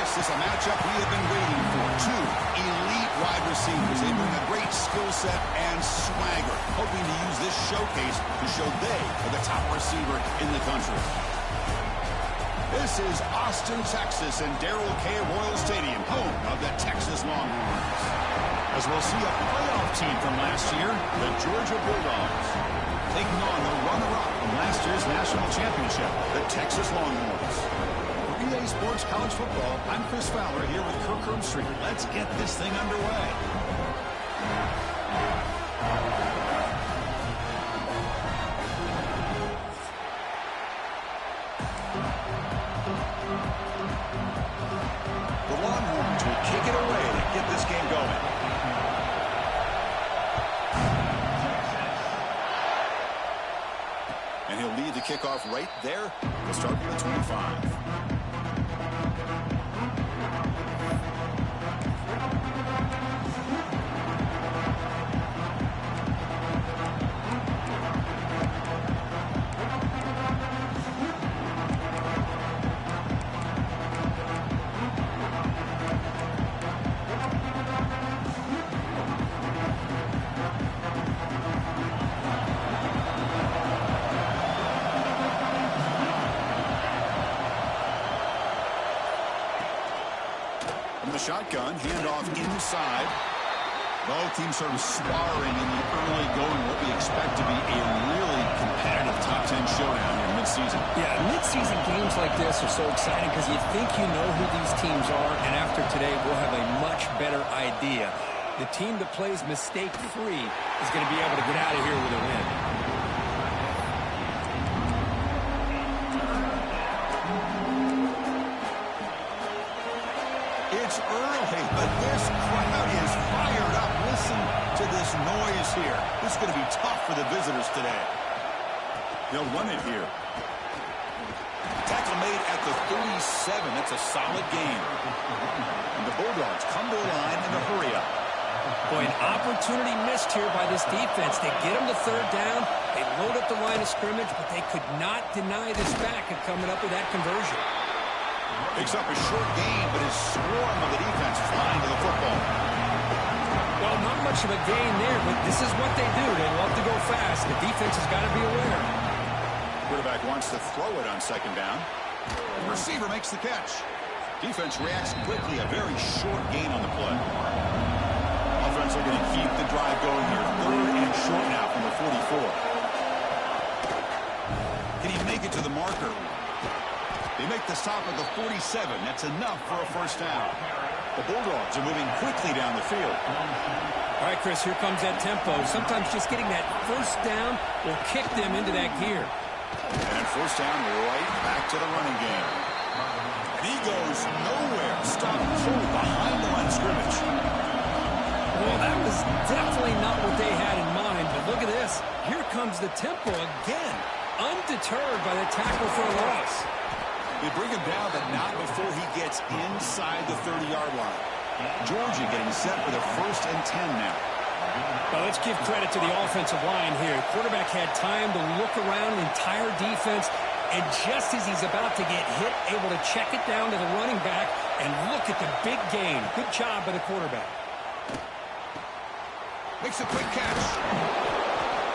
This is a matchup we have been waiting for. Two elite wide receivers. They bring a great skill set and swagger, hoping to use this showcase to show they are the top receiver in the country. This is Austin, Texas, and Darrell K. Royal Stadium, home of the Texas Longhorns. As we'll see a playoff team from last year, the Georgia Bulldogs, taking on the runner-up from last year's national championship, the Texas Longhorns. For EA Sports College Football, I'm Chris Fowler here with Kirk Herbstreit. Let's get this thing underway. The Longhorns will kick it away to get this game going. And he'll lead the kickoff right there. He'll start from the 25. The shotgun, handoff inside. Both teams sort of sparring in the early going, what we expect to be a really competitive top 10 showdown in midseason. Yeah, midseason games like this are so exciting because you think you know who these teams are, and after today we'll have a much better idea. The team that plays mistake-free is going to be able to get out of here with a win. It's early, but this crowd is fired up. Listen to this noise here. This is going to be tough for the visitors today. They'll run it here. Tackle made at the 37. That's a solid gain. And the Bulldogs come to the line in a hurry up. Boy, an opportunity missed here by this defense. They get them to third down. They load up the line of scrimmage, but they could not deny this back of coming up with that conversion. Picks up a short gain, but his swarm of the defense flying to the football. Well, not much of a gain there, but this is what they do. They love to go fast. The defense has got to be aware. Quarterback wants to throw it on second down. The receiver makes the catch. Defense reacts quickly. A very short gain on the play. Offense are going to keep the drive going here. Third and short now from the 44. Can he make it to the marker? They make the stop at the 47. That's enough for a first down. The Bulldogs are moving quickly down the field. All right, Chris, here comes that tempo. Sometimes just getting that first down will kick them into that gear. And first down right back to the running game. And he goes nowhere. Stop cold behind the line of scrimmage. Well, that was definitely not what they had in mind. But look at this. Here comes the tempo again. Undeterred by the tackle for a loss. They bring him down, but not before he gets inside the 30-yard line. Georgia getting set for the 1st and 10 now. Well, let's give credit to the offensive line here. Quarterback had time to look around the entire defense, and just as he's about to get hit, able to check it down to the running back, and look at the big gain. Good job by the quarterback. Makes a quick catch.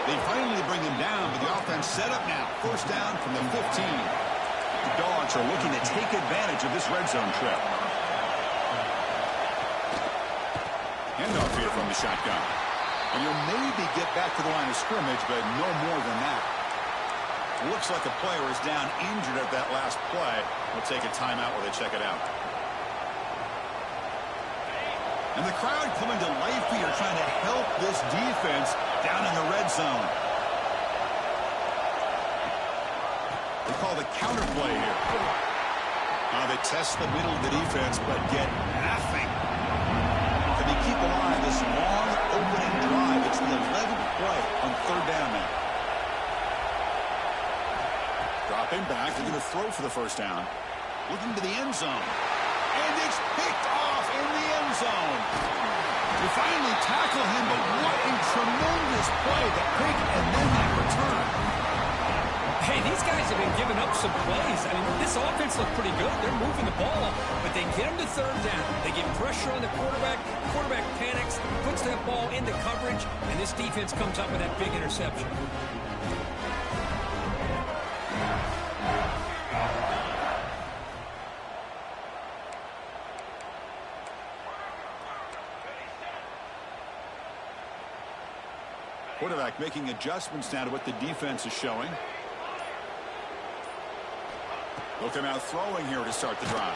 They finally bring him down, but the offense set up now. First down from the 15. The Dogs are looking to take advantage of this red zone trip. Handoff here from the shotgun. And you'll maybe get back to the line of scrimmage, but no more than that. Looks like a player is down injured at that last play. We'll take a timeout while they check it out. And the crowd coming to life here, trying to help this defense down in the red zone. They call the counter play here. They test the middle of the defense, but get nothing. Can they keep alive this long opening drive? It's the 11th play on third down now. Dropping back, they're going to throw for the first down. Looking to the end zone. And it's picked off in the end zone. They finally tackle him, but what a tremendous play. The pick and then that return. Hey, Hey, these guys have been giving up some plays. I mean, this offense looked pretty good. They're moving the ball, but they get them to third down. They get pressure on the quarterback. Quarterback panics, puts that ball into coverage, and this defense comes up with that big interception. Quarterback making adjustments now to what the defense is showing. Looking out throwing here to start the drive.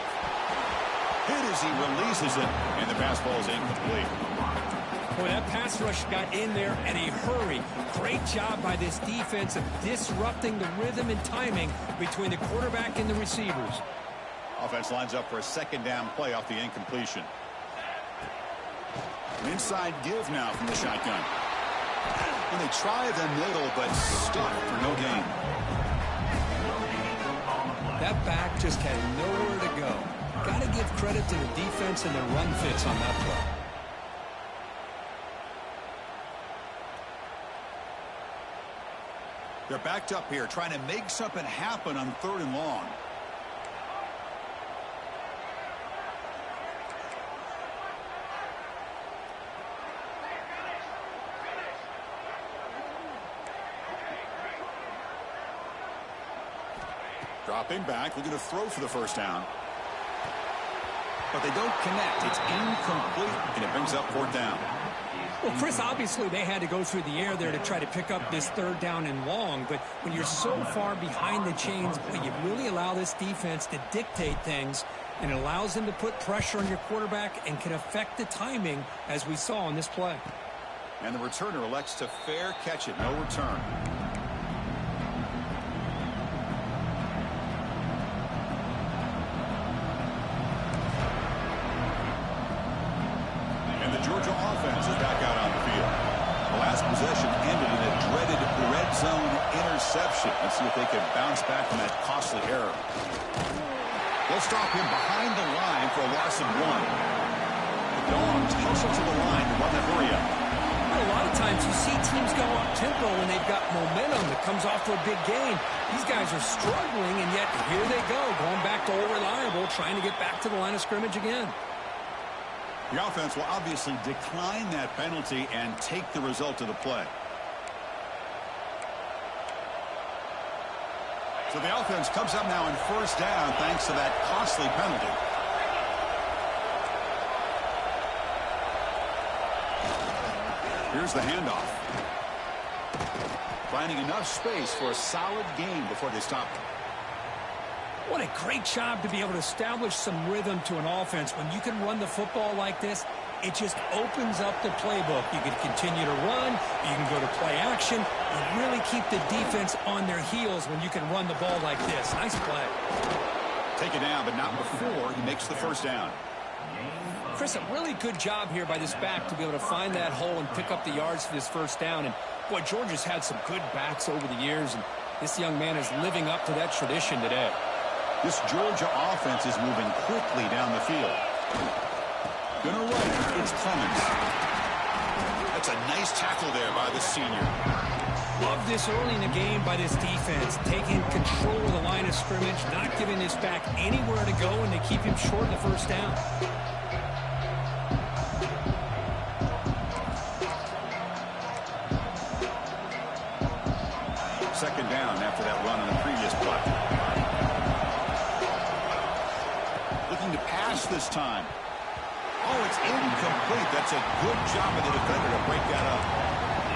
Hit as he releases it, and the pass ball is incomplete. Boy, that pass rush got in there in a hurry. Great job by this defense of disrupting the rhythm and timing between the quarterback and the receivers. Offense lines up for a second down play off the incompletion. An inside give now from the shotgun. And they try the middle, but stuck for no gain. That back just had nowhere to go. Got to give credit to the defense and their run fits on that play. They're backed up here, trying to make something happen on 3rd and long. Dropping back, looking to throw for the first down. But they don't connect. It's incomplete, and it brings up 4th down. Well, Chris, obviously they had to go through the air there to try to pick up this 3rd down and long, but when you're so far behind the chains, you really allow this defense to dictate things, and it allows them to put pressure on your quarterback and can affect the timing, as we saw on this play. And the returner elects to fair catch it, no return. Georgia offense is back out on the field. The last possession ended in a dreaded red zone interception. Let's see if they can bounce back from that costly error. They'll stop him behind the line for a loss of 1. The Dogs hustle to the line to run the hurry up. Well, a lot of times you see teams go up-tempo when they've got momentum that comes off to a big gain. These guys are struggling, and yet here they go, going back to old reliable, trying to get back to the line of scrimmage again. The offense will obviously decline that penalty and take the result of the play. So the offense comes up now in 1st down thanks to that costly penalty. Here's the handoff. Finding enough space for a solid gain before they stop him. What a great job to be able to establish some rhythm to an offense. When you can run the football like this, it just opens up the playbook. You can continue to run. You can go to play action. You really keep the defense on their heels when you can run the ball like this. Nice play. Take it down, but not before he makes the 1st down. Chris, a really good job here by this back to be able to find that hole and pick up the yards for this 1st down. And, boy, Georgia's had some good backs over the years, and this young man is living up to that tradition today. This Georgia offense is moving quickly down the field. Gonna run it. It's Clemens. That's a nice tackle there by the senior. Love this early in the game by this defense, taking control of the line of scrimmage, not giving this back anywhere to go, and they keep him short of the 1st down. Second down after that run on the previous play. Looking to pass this time. Oh, it's incomplete. That's a good job of the defender to break that up.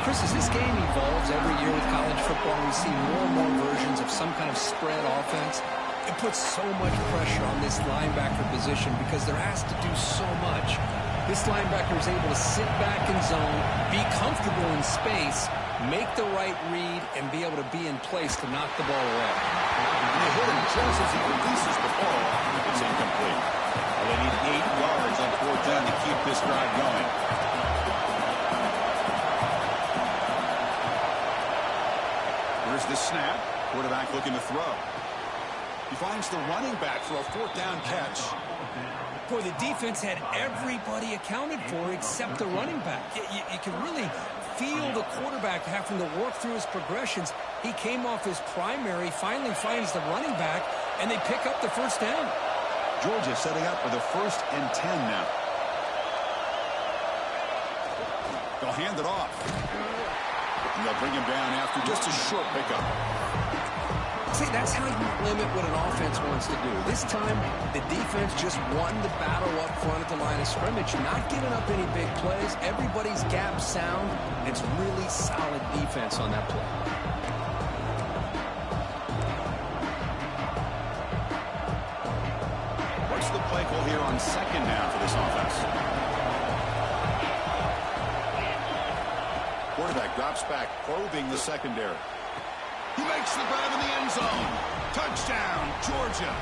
Chris, as this game evolves every year with college football, we see more and more versions of some kind of spread offense. It puts so much pressure on this linebacker position because they're asked to do so much. This linebacker is able to sit back in zone, be comfortable in space, make the right read, and be able to be in place to knock the ball away. And they hit him just as he releases the ball. It's incomplete. Well, they need 8 yards on 4th down to keep this drive going. Here's the snap. Quarterback looking to throw. He finds the running back for a 4th down catch. Boy, the defense had everybody accounted for except the running back. You can really feel the quarterback having to work through his progressions. He came off his primary, finally finds the running back, and they pick up the first down. Georgia setting up for the 1st and 10 now. They'll hand it off. And they'll bring him down after just a short pickup. See, that's how you limit what an offense wants to do. This time, the defense just won the battle up front at the line of scrimmage, not giving up any big plays. Everybody's gap sound. It's really solid defense on that play. What's the play call here on 2nd down for this offense? Quarterback drops back, probing the secondary. He makes the grab in the end zone. Touchdown, Georgia.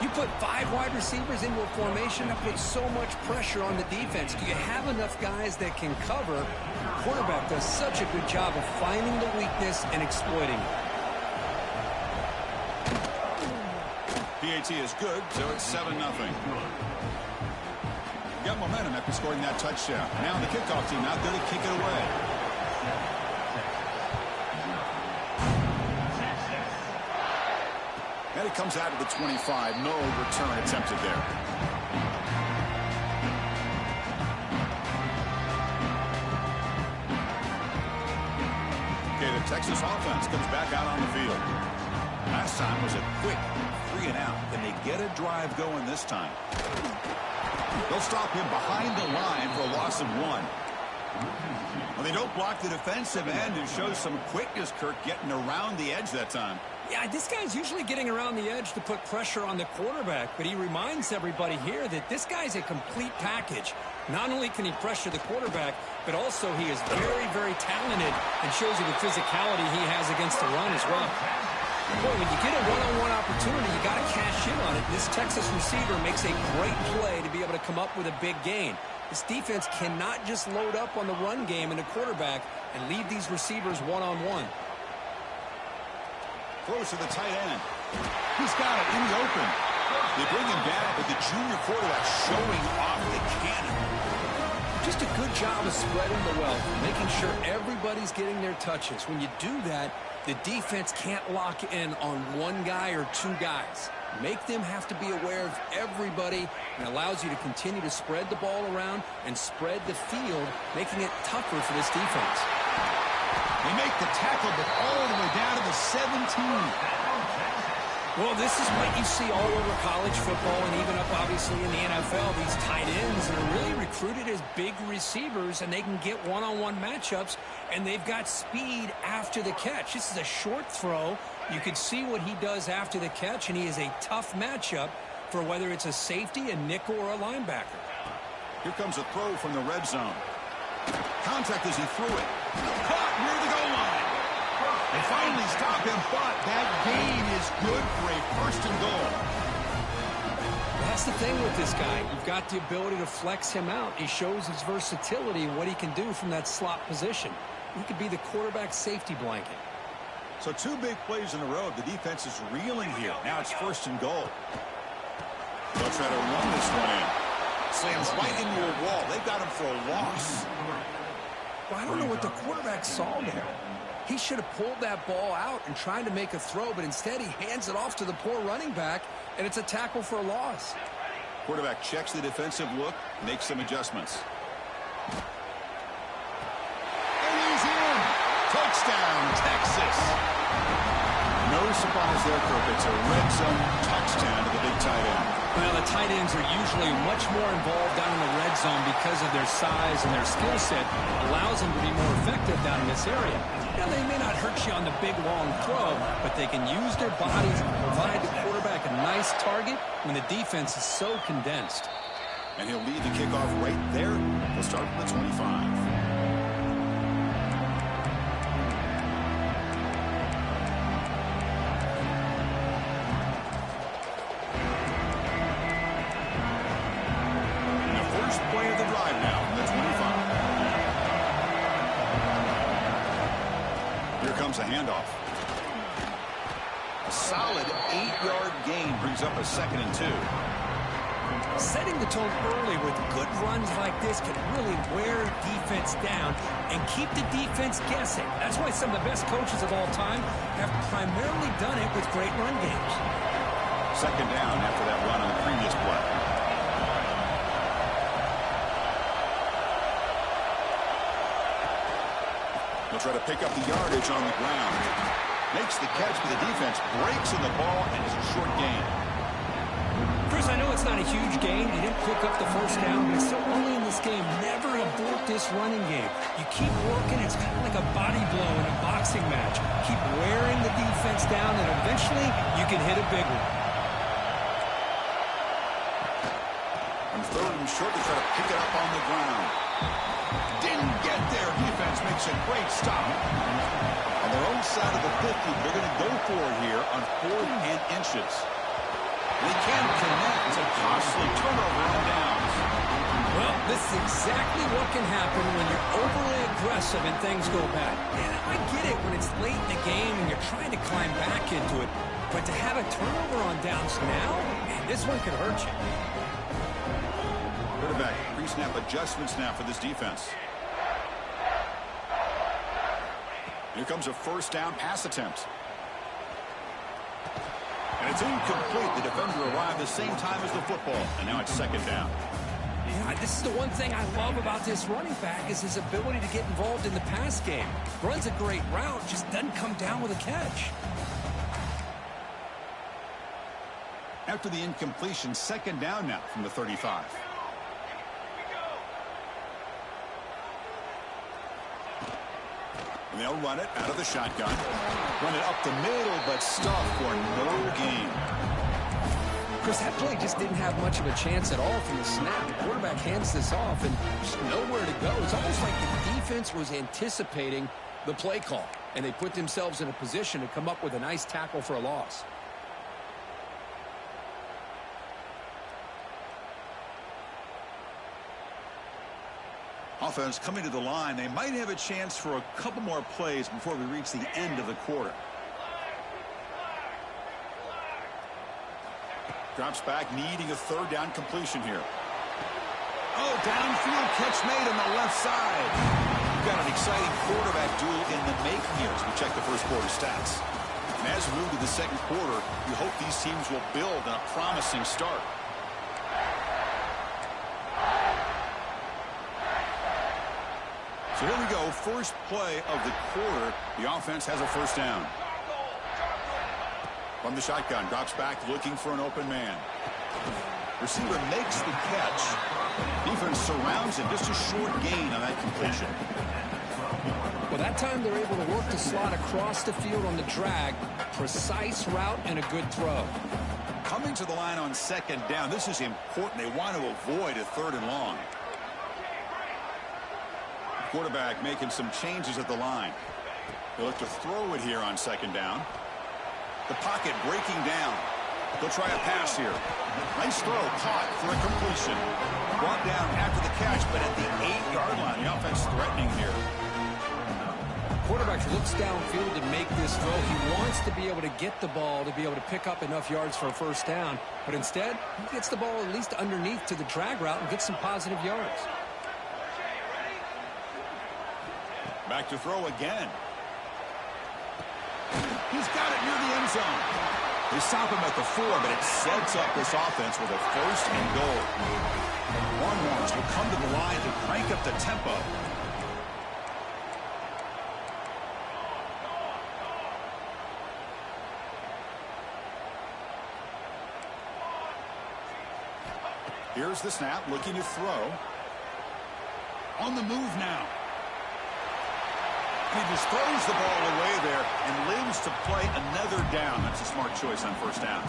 You put 5 wide receivers into a formation that puts so much pressure on the defense. Do you have enough guys that can cover? The quarterback does such a good job of finding the weakness and exploiting it. PAT is good, so it's 7-0. Got momentum after scoring that touchdown. Now the kickoff team out there to kick it away. And it comes out of the 25. No return attempted there. Okay, the Texas offense comes back out on the field. Last time was a quick 3 and out. Can they get a drive going this time? They'll stop him behind the line for a loss of 1. Well, they don't block the defensive end and show some quickness, Kirk, getting around the edge that time. Yeah, this guy's usually getting around the edge to put pressure on the quarterback, but he reminds everybody here that this guy's a complete package. Not only can he pressure the quarterback, but also he is very, very talented and shows you the physicality he has against the run as well. Boy, when you get a one-on-one opportunity, you got to cash in on it. This Texas receiver makes a great play to be able to come up with a big gain. This defense cannot just load up on the run game and the quarterback and leave these receivers one-on-one. Throws to the tight end. He's got it in the open. They bring him down, but the junior quarterback showing off the cannon. Just a good job of spreading the wealth, making sure everybody's getting their touches. When you do that, the defense can't lock in on one guy or 2 guys. Make them have to be aware of everybody, and allows you to continue to spread the ball around and spread the field, making it tougher for this defense. They make the tackle, but all the way down to the 17. Well, this is what you see all over college football and even up, obviously, in the NFL. These tight ends are really recruited as big receivers, and they can get one-on-one matchups, and they've got speed after the catch. This is a short throw. You can see what he does after the catch, and he is a tough matchup for whether it's a safety, a nickel, or a linebacker. Here comes a throw from the red zone. Contact as he threw it. Caught near the goal line. They finally stop him, but that gain is good for a 1st and goal. That's the thing with this guy. You've got the ability to flex him out. He shows his versatility and what he can do from that slot position. He could be the quarterback safety blanket. So 2 big plays in a row. The defense is reeling here. Now it's 1st and goal. They'll try to run this one in. Slams right into a wall. They've got him for a loss. Well, I don't know what the quarterback saw there. He should have pulled that ball out and tried to make a throw, but instead he hands it off to the poor running back, and it's a tackle for a loss. Quarterback checks the defensive look, makes some adjustments. And he's in! Touchdown, Texas! No surprise there, Kirk. It's a red zone touchdown to the big tight end. Well, the tight ends are usually much more involved down in the red zone because of their size and their skill set. Allows them to be more effective down in this area. Now, they may not hurt you on the big, long throw, but they can use their bodies and provide the quarterback a nice target when the defense is so condensed. And he'll lead the kickoff right there. He'll start from the 25. Play of the drive now from the 25. Here comes a handoff. A solid 8-yard gain brings up a 2nd and 2. Setting the tone early with good runs like this can really wear defense down and keep the defense guessing. That's why some of the best coaches of all time have primarily done it with great run games. Second down after that run on the previous play. He'll try to pick up the yardage on the ground. Makes the catch, but the defense breaks in the ball, and it's a short gain. Chris, I know it's not a huge gain. You didn't pick up the first down, but it's still early in this game. Never abort this running game. You keep working. It's kind of like a body blow in a boxing match. Keep wearing the defense down, and eventually you can hit a big one. On third and short, they try to pick it up on the ground. Didn't get there. Defense makes a great stop. On their own side of the 50, they're going to go for it here on 4th and inches. They can't connect. It's a costly turnover on downs. Well, this is exactly what can happen when you're overly aggressive and things go bad. And I get it when it's late in the game and you're trying to climb back into it. But to have a turnover on downs now, man, this one could hurt you. Quarterback, pre-snap adjustments now for this defense. Here comes a first down pass attempt. And it's incomplete. The defender arrived the same time as the football. And now it's second down. Yeah, this is the one thing I love about this running back is his ability to get involved in the pass game. Runs a great route, just doesn't come down with a catch. After the incompletion, second down now from the 35. And they'll run it out of the shotgun. Run it up the middle, but stuffed for no gain. Chris, that play just didn't have much of a chance at all from the snap. The quarterback hands this off and just nowhere to go. It's almost like the defense was anticipating the play call, and they put themselves in a position to come up with a nice tackle for a loss. Offense coming to the line. They might have a chance for a couple more plays before we reach the end of the quarter. Drops back, needing a third down completion here. Oh, downfield catch made on the left side. We've got an exciting quarterback duel in the making here as we check the first quarter stats. And as we move to the second quarter, we hope these teams will build on a promising start. So here we go, first play of the quarter. The offense has a first down. From the shotgun, drops back, looking for an open man. Receiver makes the catch. Defense surrounds him, just a short gain on that completion. Well, that time they're able to work the slot across the field on the drag. Precise route and a good throw. Coming to the line on second down, this is important. They want to avoid a third and long. Quarterback making some changes at the line. They'll look to throw it here on second down. The pocket breaking down. They'll try a pass here. Nice throw, caught for a completion. Brought down after the catch, but at the 8-yard line, the offense threatening here. Quarterback looks downfield to make this throw. He wants to be able to get the ball to be able to pick up enough yards for a first down, but instead, he gets the ball at least underneath to the drag route and gets some positive yards. Back to throw again. He's got it near the end zone. They stop him at the 4, but it sets up this offense with a first and goal. Longhorns will come to the line to crank up the tempo. Here's the snap, looking to throw. On the move now. He just throws the ball away there and lives to play another down. That's a smart choice on first down.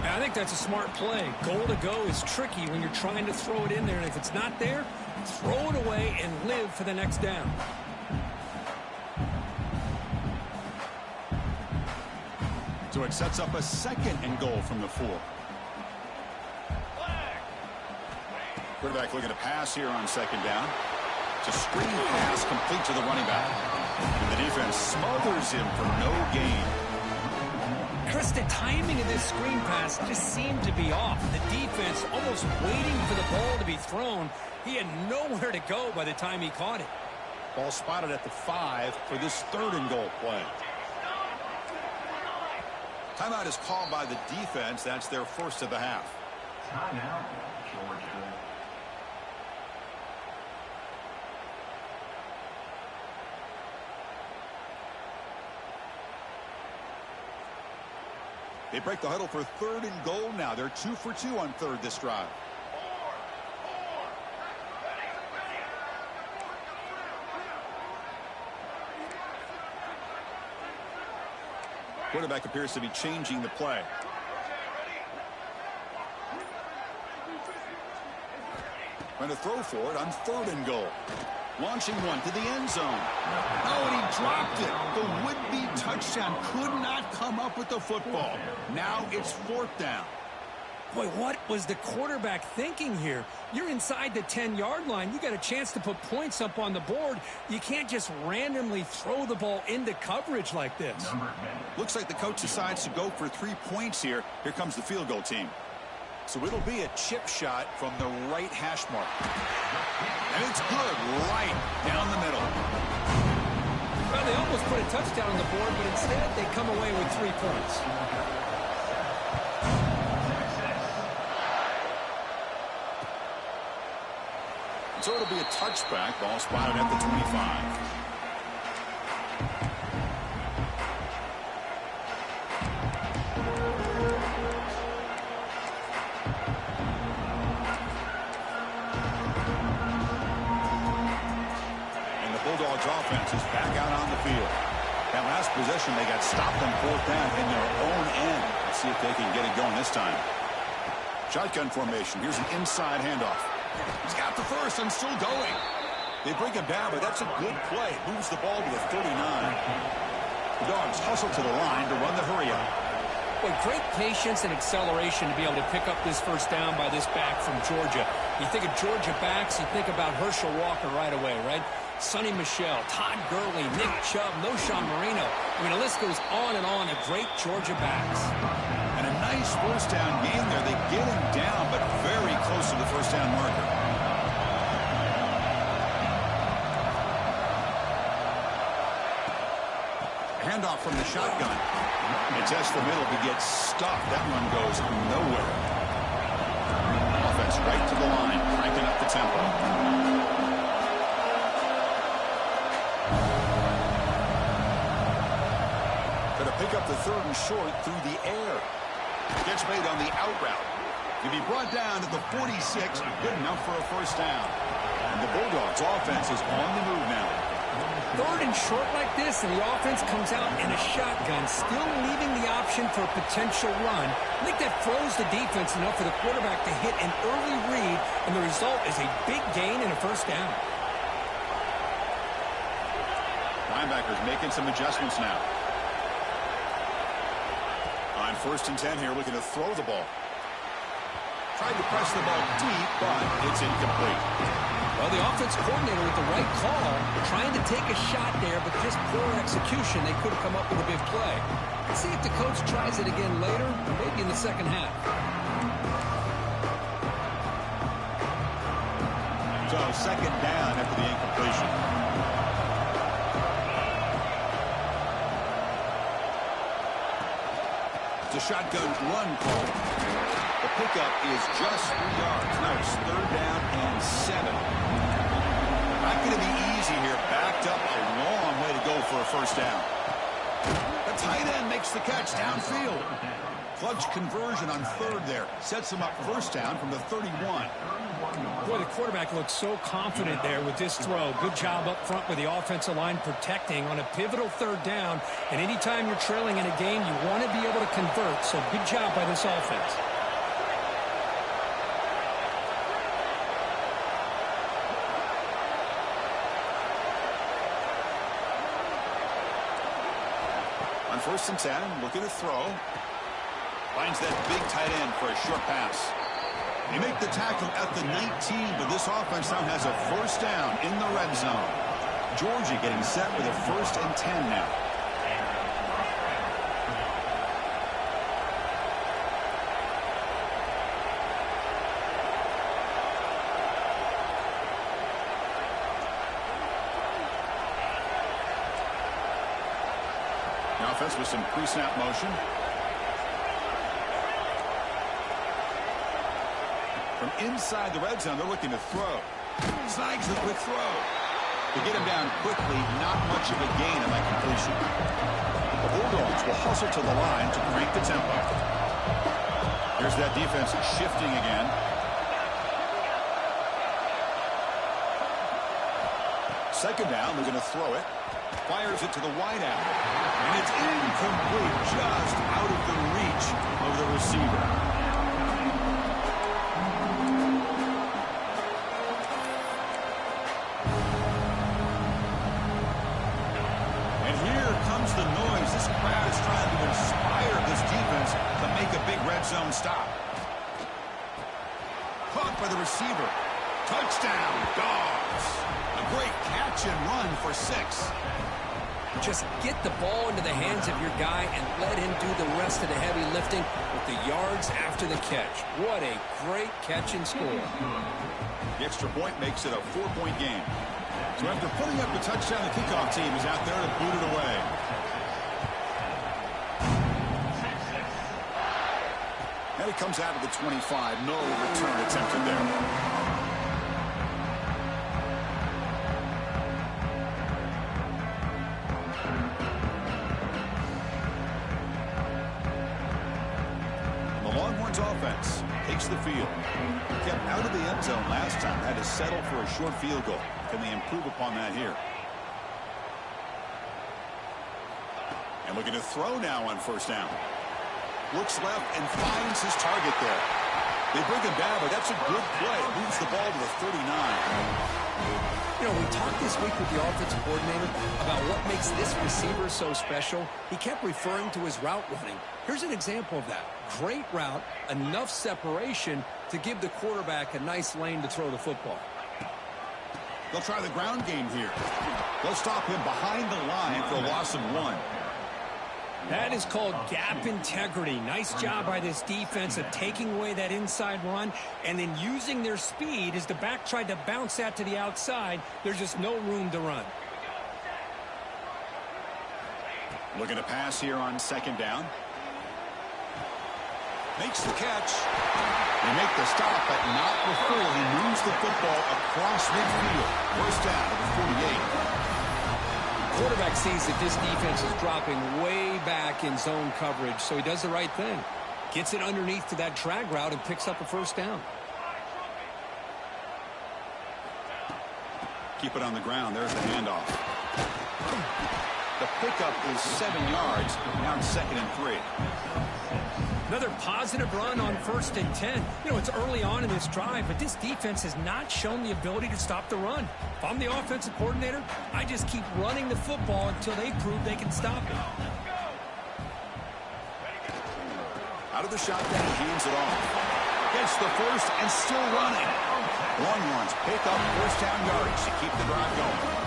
I think that's a smart play. Goal to go is tricky when you're trying to throw it in there, and if it's not there, throw it away and live for the next down. So it sets up a second and goal from the 4. Quarterback looking to pass here on second down. It's a screen pass complete to the running back. And the defense smothers him for no gain. Chris, Just the timing of this screen pass just seemed to be off. The defense almost waiting for the ball to be thrown. He had nowhere to go by the time he caught it. Ball spotted at the 5 for this 3rd and goal play. Timeout is called by the defense. That's their first of the half. Timeout, Georgia. They break the huddle for 3rd and goal now. They're 2 for 2 on 3rd this drive. Quarterback appears to be changing the play. Trying to throw for it on 3rd and goal. Launching one to the end zone. Oh, and he dropped it. The would-be touchdown could not come up with the football. Now it's 4th down. Boy, what was the quarterback thinking here? You're inside the 10-yard line. You got a chance to put points up on the board. You can't just randomly throw the ball into coverage like this. Looks like the coach decides to go for 3 points here. Here comes the field goal team. So it'll be a chip shot from the right hash mark. And it's good right down the middle. Well, they almost put a touchdown on the board, but instead they come away with 3 points. So it'll be a touchback. Ball spotted at the 25. Bulldogs offense is back out on the field. That last possession, they got stopped on 4th down in their own end. Let's see if they can get it going this time. Shotgun formation. Here's an inside handoff. He's got the first and still going. They bring him down, but that's a good play. Moves the ball to the 39. The Dogs hustle to the line to run the hurry up. Boy, great patience and acceleration to be able to pick up this first down by this back from Georgia. You think of Georgia backs, you think about Herschel Walker right away, right? Sonny Michel, Todd Gurley, Nick Chubb, Knowshon Moreno. I mean, the list goes on and on of great Georgia backs. And a nice first down game there. They get him down, but very close to the first down marker. Handoff from the shotgun. It tests the middle to get stuffed. That one goes nowhere. Offense right to the line, cranking up the tempo. Pick up the 3rd and short through the air. Gets made on the out route. To be brought down at the 46, good enough for a first down. And the Bulldogs offense is on the move now. 3rd and short like this, and the offense comes out in a shotgun, still leaving the option for a potential run. I think that throws the defense enough for the quarterback to hit an early read, and the result is a big gain and a first down. Linebackers making some adjustments now. On 1st and 10 here, looking to throw the ball. Tried to press the ball deep, but it's incomplete. Well, the offense coordinator with the right call, trying to take a shot there, but just poor execution. They could have come up with a big play. Let's see if the coach tries it again later, maybe in the second half. So 2nd down after the incompletion. It's a shotgun run call. The pickup is just 3 yards. Now it's 3rd down and 7. Not going to be easy here. Backed up a long way to go for a first down. The tight end makes the catch downfield. Clutch conversion on 3rd there. Sets him up first down from the 31. Boy, the quarterback looks so confident there with this throw. Good job up front with the offensive line protecting on a pivotal 3rd down. And anytime you're trailing in a game, you want to be able to convert. So good job by this offense. On 1st and 10, looking to throw. Finds that big tight end for a short pass. They make the tackle at the 19, but this offense now has a first down in the red zone. Georgia getting set with a 1st and 10 now. offense with some pre-snap motion. From inside the red zone, they're looking to throw. Snags the quick throw. To get him down quickly, not much of a gain on that completion. The Bulldogs will hustle to the line to crank the tempo. Here's that defense shifting again. Second down, they're going to throw it. Fires it to the wideout. And it's incomplete, just out of the reach of the receiver. And here comes the noise. This crowd is trying to inspire this defense to make a big red zone stop. Caught by the receiver. Touchdown, Dogs. A great catch and run for 6. Just get the ball into the hands of your guy and let him do the rest of the heavy lifting with the yards after the catch. What a great catch and score. The extra point makes it a 4-point game. So after putting up the touchdown, the kickoff team is out there to boot it away. And it comes out of the 25. No return attempted there. Offense takes the field. Kept out of the end zone last time. Had to settle for a short field goal. Can they improve upon that here? And looking to throw now on first down. Looks left and finds his target there. They bring him down, but that's a good play. Moves the ball to the 39. You know, we talked this week with the offensive coordinator about what makes this receiver so special. He kept referring to his route running. Here's an example of that. Great route, enough separation to give the quarterback a nice lane to throw the football. They'll try the ground game here. They'll stop him behind the line for a loss of 1. That is called gap integrity. Nice job by this defense of taking away that inside run and then using their speed as the back tried to bounce that to the outside. There's just no room to run. Looking to pass here on second down. Makes the catch. They make the stop, but not before he moves the football across midfield. First down to the 48. Quarterback sees that this defense is dropping way back in zone coverage, so he does the right thing. Gets it underneath to that drag route and picks up a first down. Keep it on the ground. There's the handoff. The pickup is 7 yards. Now it's 2nd and 3. Another positive run on 1st and 10. You know, it's early on in this drive, but this defense has not shown the ability to stop the run. If I'm the offensive coordinator, I just keep running the football until they prove they can stop it. Out of the shotgun, hands it off. Gets the first and still running. Longhorns pick up first down yards to keep the drive going.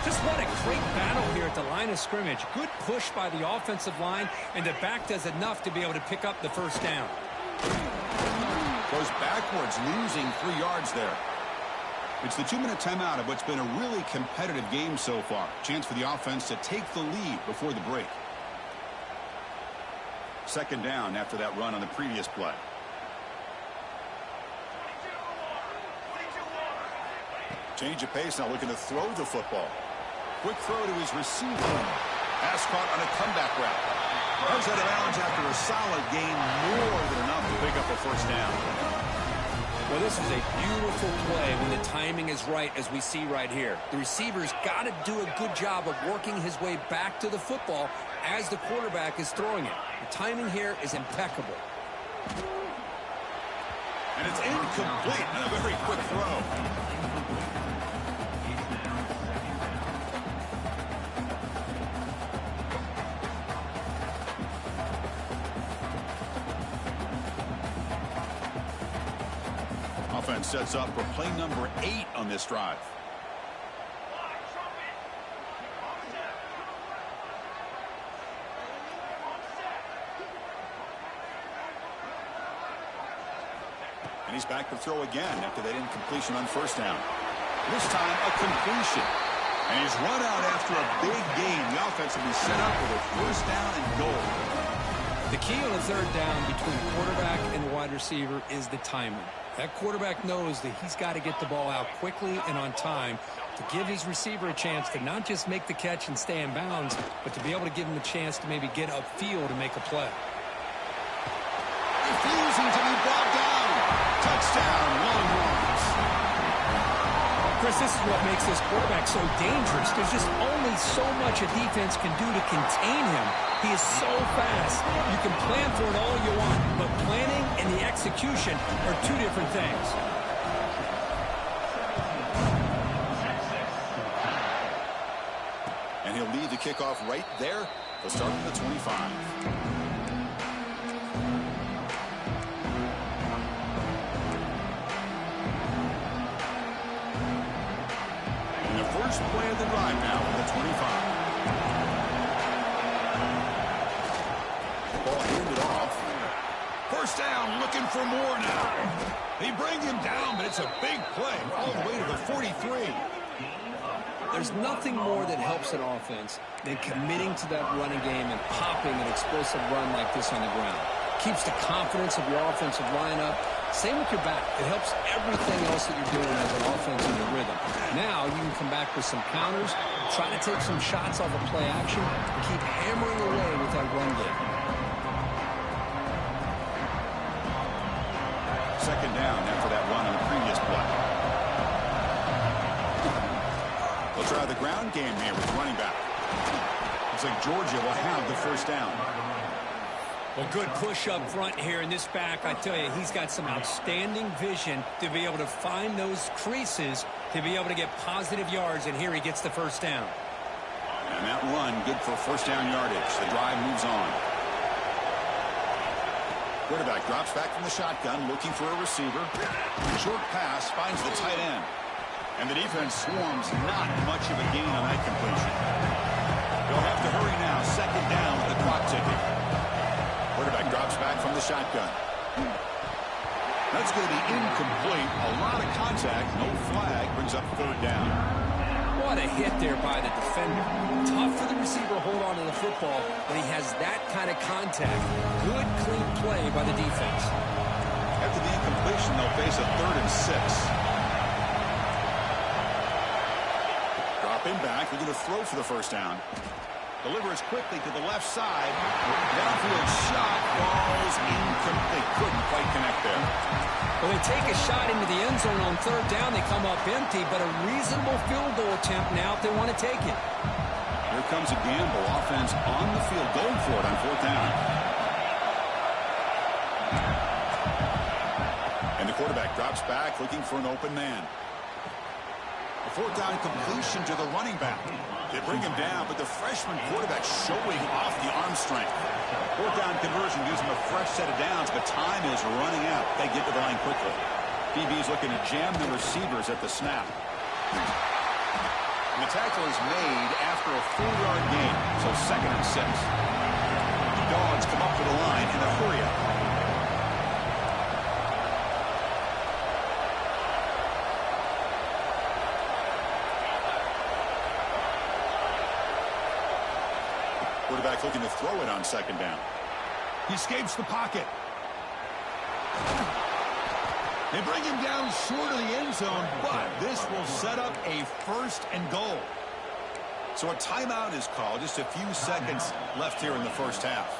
Just what a great battle here at the line of scrimmage. Good push by the offensive line, and the back does enough to be able to pick up the first down. Goes backwards, losing 3 yards there. It's the 2-minute timeout of what's been a really competitive game so far. Chance for the offense to take the lead before the break. Second down after that run on the previous play. Change of pace now, looking to throw the football. Quick throw to his receiver. Pass caught on a comeback route. Runs out of bounds after a solid gain, more than enough to pick up a first down. Well, this is a beautiful play when the timing is right, as we see right here. The receiver's got to do a good job of working his way back to the football as the quarterback is throwing it. The timing here is impeccable. And it's incomplete and a very quick throw. Offense sets up for play number 8 on this drive. And he's back to throw again after that incompletion on first down. This time a completion. And he's run out after a big gain. The offense will be set up with a first down and goal. The key on a third down between the quarterback and the wide receiver is the timing. That quarterback knows that he's got to get the ball out quickly and on time to give his receiver a chance to not just make the catch and stay in bounds, but to be able to give him a chance to maybe get upfield and make a play. Refusing to be brought down. Touchdown, Longhorns. Chris, this is what makes this quarterback so dangerous. There's just only so much a defense can do to contain him. He is so fast. You can plan for it all you want, but planning and the execution are two different things. And he'll lead the kickoff right there. They'll start from the 25. First play of the drive now from the 25. Ball handed off. First down, looking for more now. They bring him down, but it's a big play all the way to the 43. There's nothing more that helps an offense than committing to that running game and popping an explosive run like this on the ground. Keeps the confidence of your offensive lineup. Same with your back. It helps everything else that you're doing as an offense in your rhythm. Now you can come back with some counters, try to take some shots off of play action, and keep hammering away with that run game. Second down after that run on the previous play. They'll try the ground game here with running back. Looks like Georgia will have the first down. Well, good push up front here in this back. I tell you, he's got some outstanding vision to be able to find those creases to be able to get positive yards, and here he gets the first down. And that run, good for first down yardage. The drive moves on. Quarterback drops back from the shotgun, looking for a receiver. Short pass finds the tight end. And the defense swarms not much of a gain on that completion. They'll have to hurry now. Second down with the clock ticking. Quarterback drops back from the shotgun. That's going to be incomplete. A lot of contact. No flag. Brings up third down. What a hit there by the defender. Tough for the receiver to hold on to the football when he has that kind of contact. Good, clean play by the defense. After the incompletion, they'll face a 3rd and 6. Dropping back. They're going to throw for the first down. Delivers quickly to the left side. Downfield shot falls incomplete. Couldn't quite connect there. Well, they take a shot into the end zone on third down. They come up empty, but a reasonable field goal attempt now if they want to take it. Here comes a gamble. Offense on the field, going for it on fourth down. And the quarterback drops back, looking for an open man. A fourth down completion to the running back. They bring him down, but the freshman quarterback showing off the arm strength. Fourth down conversion gives him a fresh set of downs, but time is running out. They get to the line quickly. DB's looking to jam the receivers at the snap. And the tackle is made after a 4-yard gain, so 2nd and 6. The Dogs come up to the line in a hurry-up. Quarterback looking to throw it on second down. He escapes the pocket. They bring him down short of the end zone, but this will set up a 1st and goal. So a timeout is called. Just a few seconds left here in the first half.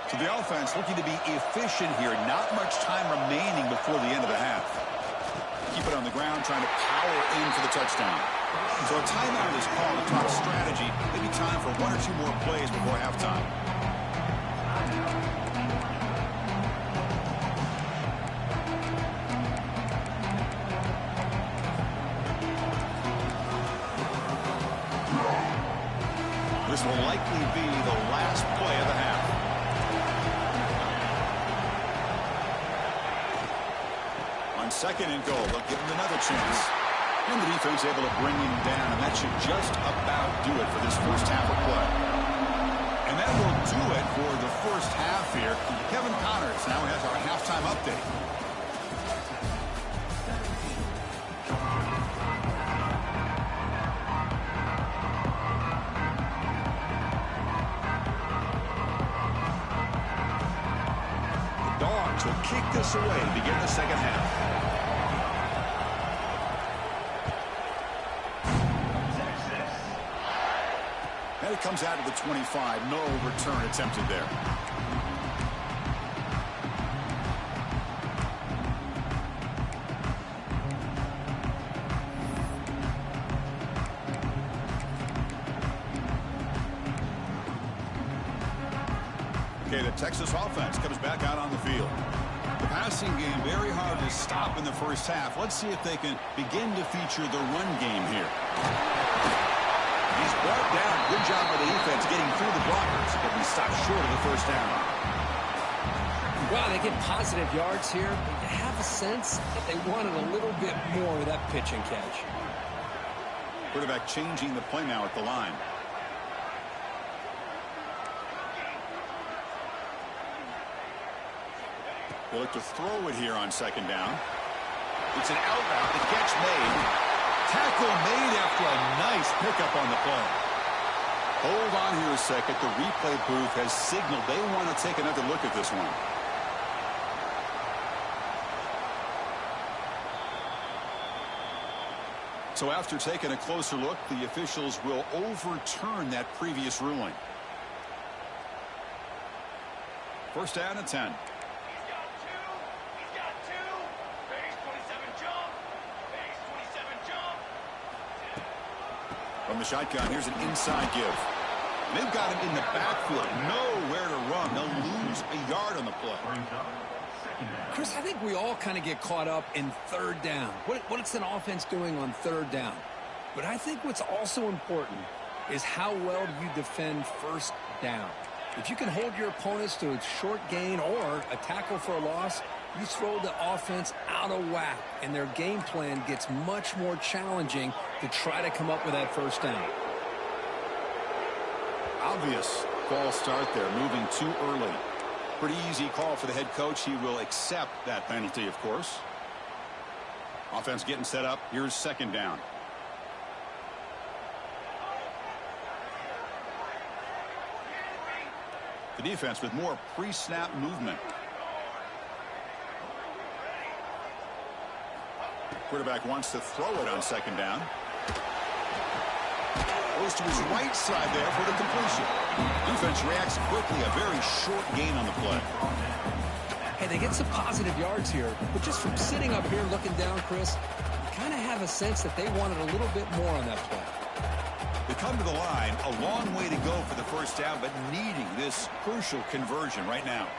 So the offense looking to be efficient here. Not much time remaining before the end of the half. Keep it on the ground, trying to power in for the touchdown. So a timeout is called, a top strategy. Maybe time for 1 or 2 more plays before halftime. This will likely be the last play of the half. On On second and goal, they'll give him another chance. And the defense able to bring him down, and that should just about do it for this first half of play. And that will do it for the first half here. Kevin Connors now has our halftime update. The Dogs will kick this away to begin the second half. And it comes out of the 25. No return attempted there. Okay, the Texas offense comes back out on the field. The passing game very hard to stop in the first half. Let's see if they can begin to feature the run game here. He's brought down. Good job by the defense getting through the blockers. But he stopped short of the first down. Well, they get positive yards here, but you have a sense that they wanted a little bit more of that pitch and catch. Quarterback changing the play now at the line. They look to throw it here on second down. It's an out route. The catch made. Tackle made after a nice pickup on the play. Hold on here a second. The replay booth has signaled they want to take another look at this one. So after taking a closer look, the officials will overturn that previous ruling. First down and 10. From the shotgun, here's an inside give. They've got him in the backfield. Nowhere to run. They'll lose a yard on the play. Chris, I think we all kind of get caught up in third down. What's an offense doing on third down? But I think what's also important is how well do you defend first down. If you can hold your opponents to a short gain or a tackle for a loss, you throw the offense out of whack, and their game plan gets much more challenging to try to come up with that first down. Obvious false start there, moving too early. Pretty easy call for the head coach. He will accept that penalty, of course. Offense getting set up. Here's second down. The defense with more pre-snap movement. Quarterback wants to throw it on second down. Goes to his right side there for the completion. Defense reacts quickly. A very short gain on the play. Hey, they get some positive yards here, but just from sitting up here looking down, Chris, you kind of have a sense that they wanted a little bit more on that play. They come to the line, a long way to go for the first down, but needing this crucial conversion right now.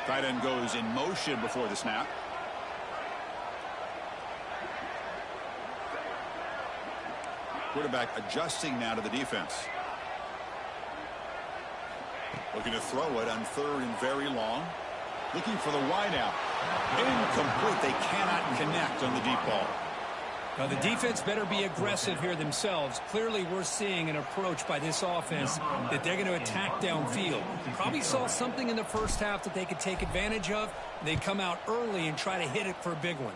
Tight end goes in motion before the snap. Quarterback adjusting now to the defense. Looking to throw it on third and very long. Looking for the wideout. Incomplete. They cannot connect on the deep ball. Now the defense better be aggressive here themselves. Clearly we're seeing an approach by this offense that they're going to attack downfield. Probably saw something in the first half that they could take advantage of. They come out early and try to hit it for a big one.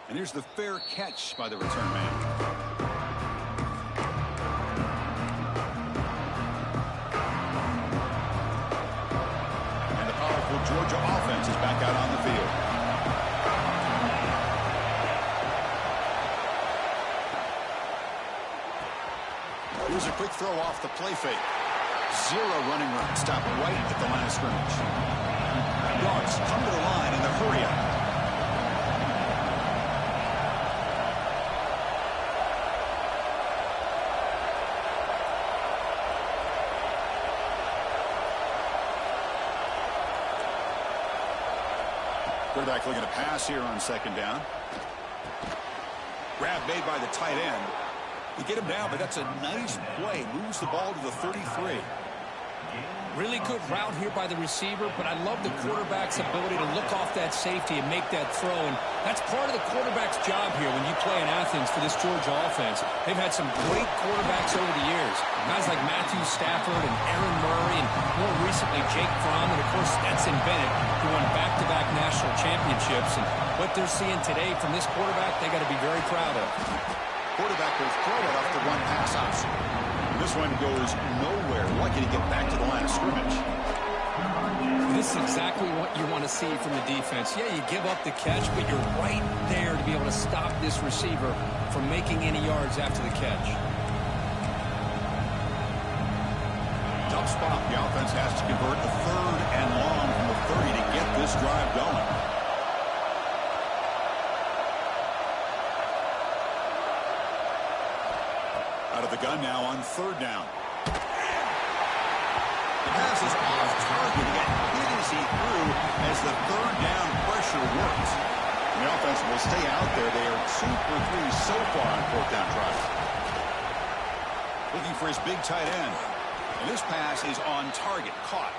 And here's the fair catch by the return man. And the powerful Georgia offense is back out on the field. Here's a quick throw off the play fake. Zero running room. Stop right at the line of scrimmage. Dogs come to the line in the hurry up. Quarterback looking to pass here on second down. Grab made by the tight end. They get him down, but that's a nice play. Moves the ball to the 33. Really good route here by the receiver, but I love the quarterback's ability to look off that safety and make that throw. And that's part of the quarterback's job here when you play in Athens for this Georgia offense. They've had some great quarterbacks over the years. Guys like Matthew Stafford and Aaron Murray and more recently Jake Fromm and, of course, Stetson Bennett, who won back-to-back national championships. And what they're seeing today from this quarterback, they got to be very proud of. Quarterback will throw it off the run-pass option. This one goes nowhere. Lucky to get back to the line of scrimmage. This is exactly what you want to see from the defense. Yeah, you give up the catch, but you're right there to be able to stop this receiver from making any yards after the catch. Tough spot. The offense has to convert a 3rd and long from the 30 to get this drive going. Out of the gun now on 3rd down. The pass is off target. Yet hit as he threw as the 3rd down pressure works. The offense will stay out there. They are 2 for 3 so far on 4th down tries. Looking for his big tight end. And this pass is on target. Caught.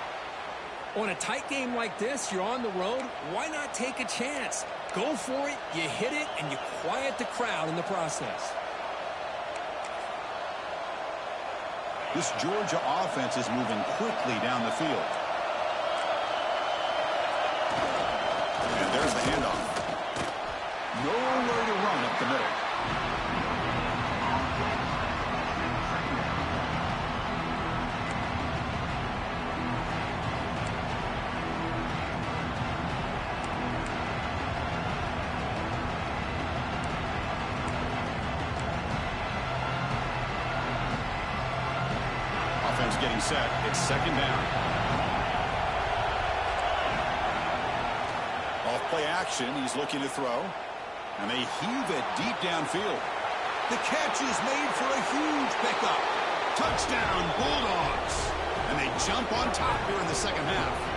On a tight game like this, you're on the road. Why not take a chance? Go for it, you hit it, and you quiet the crowd in the process. This Georgia offense is moving quickly down the field. And there's the handoff. Nowhere to run up the middle. Getting set. It's 2nd down. Off play action. He's looking to throw. And they heave it deep downfield. The catch is made for a huge pickup. Touchdown, Bulldogs. And they jump on top here in the 2nd half.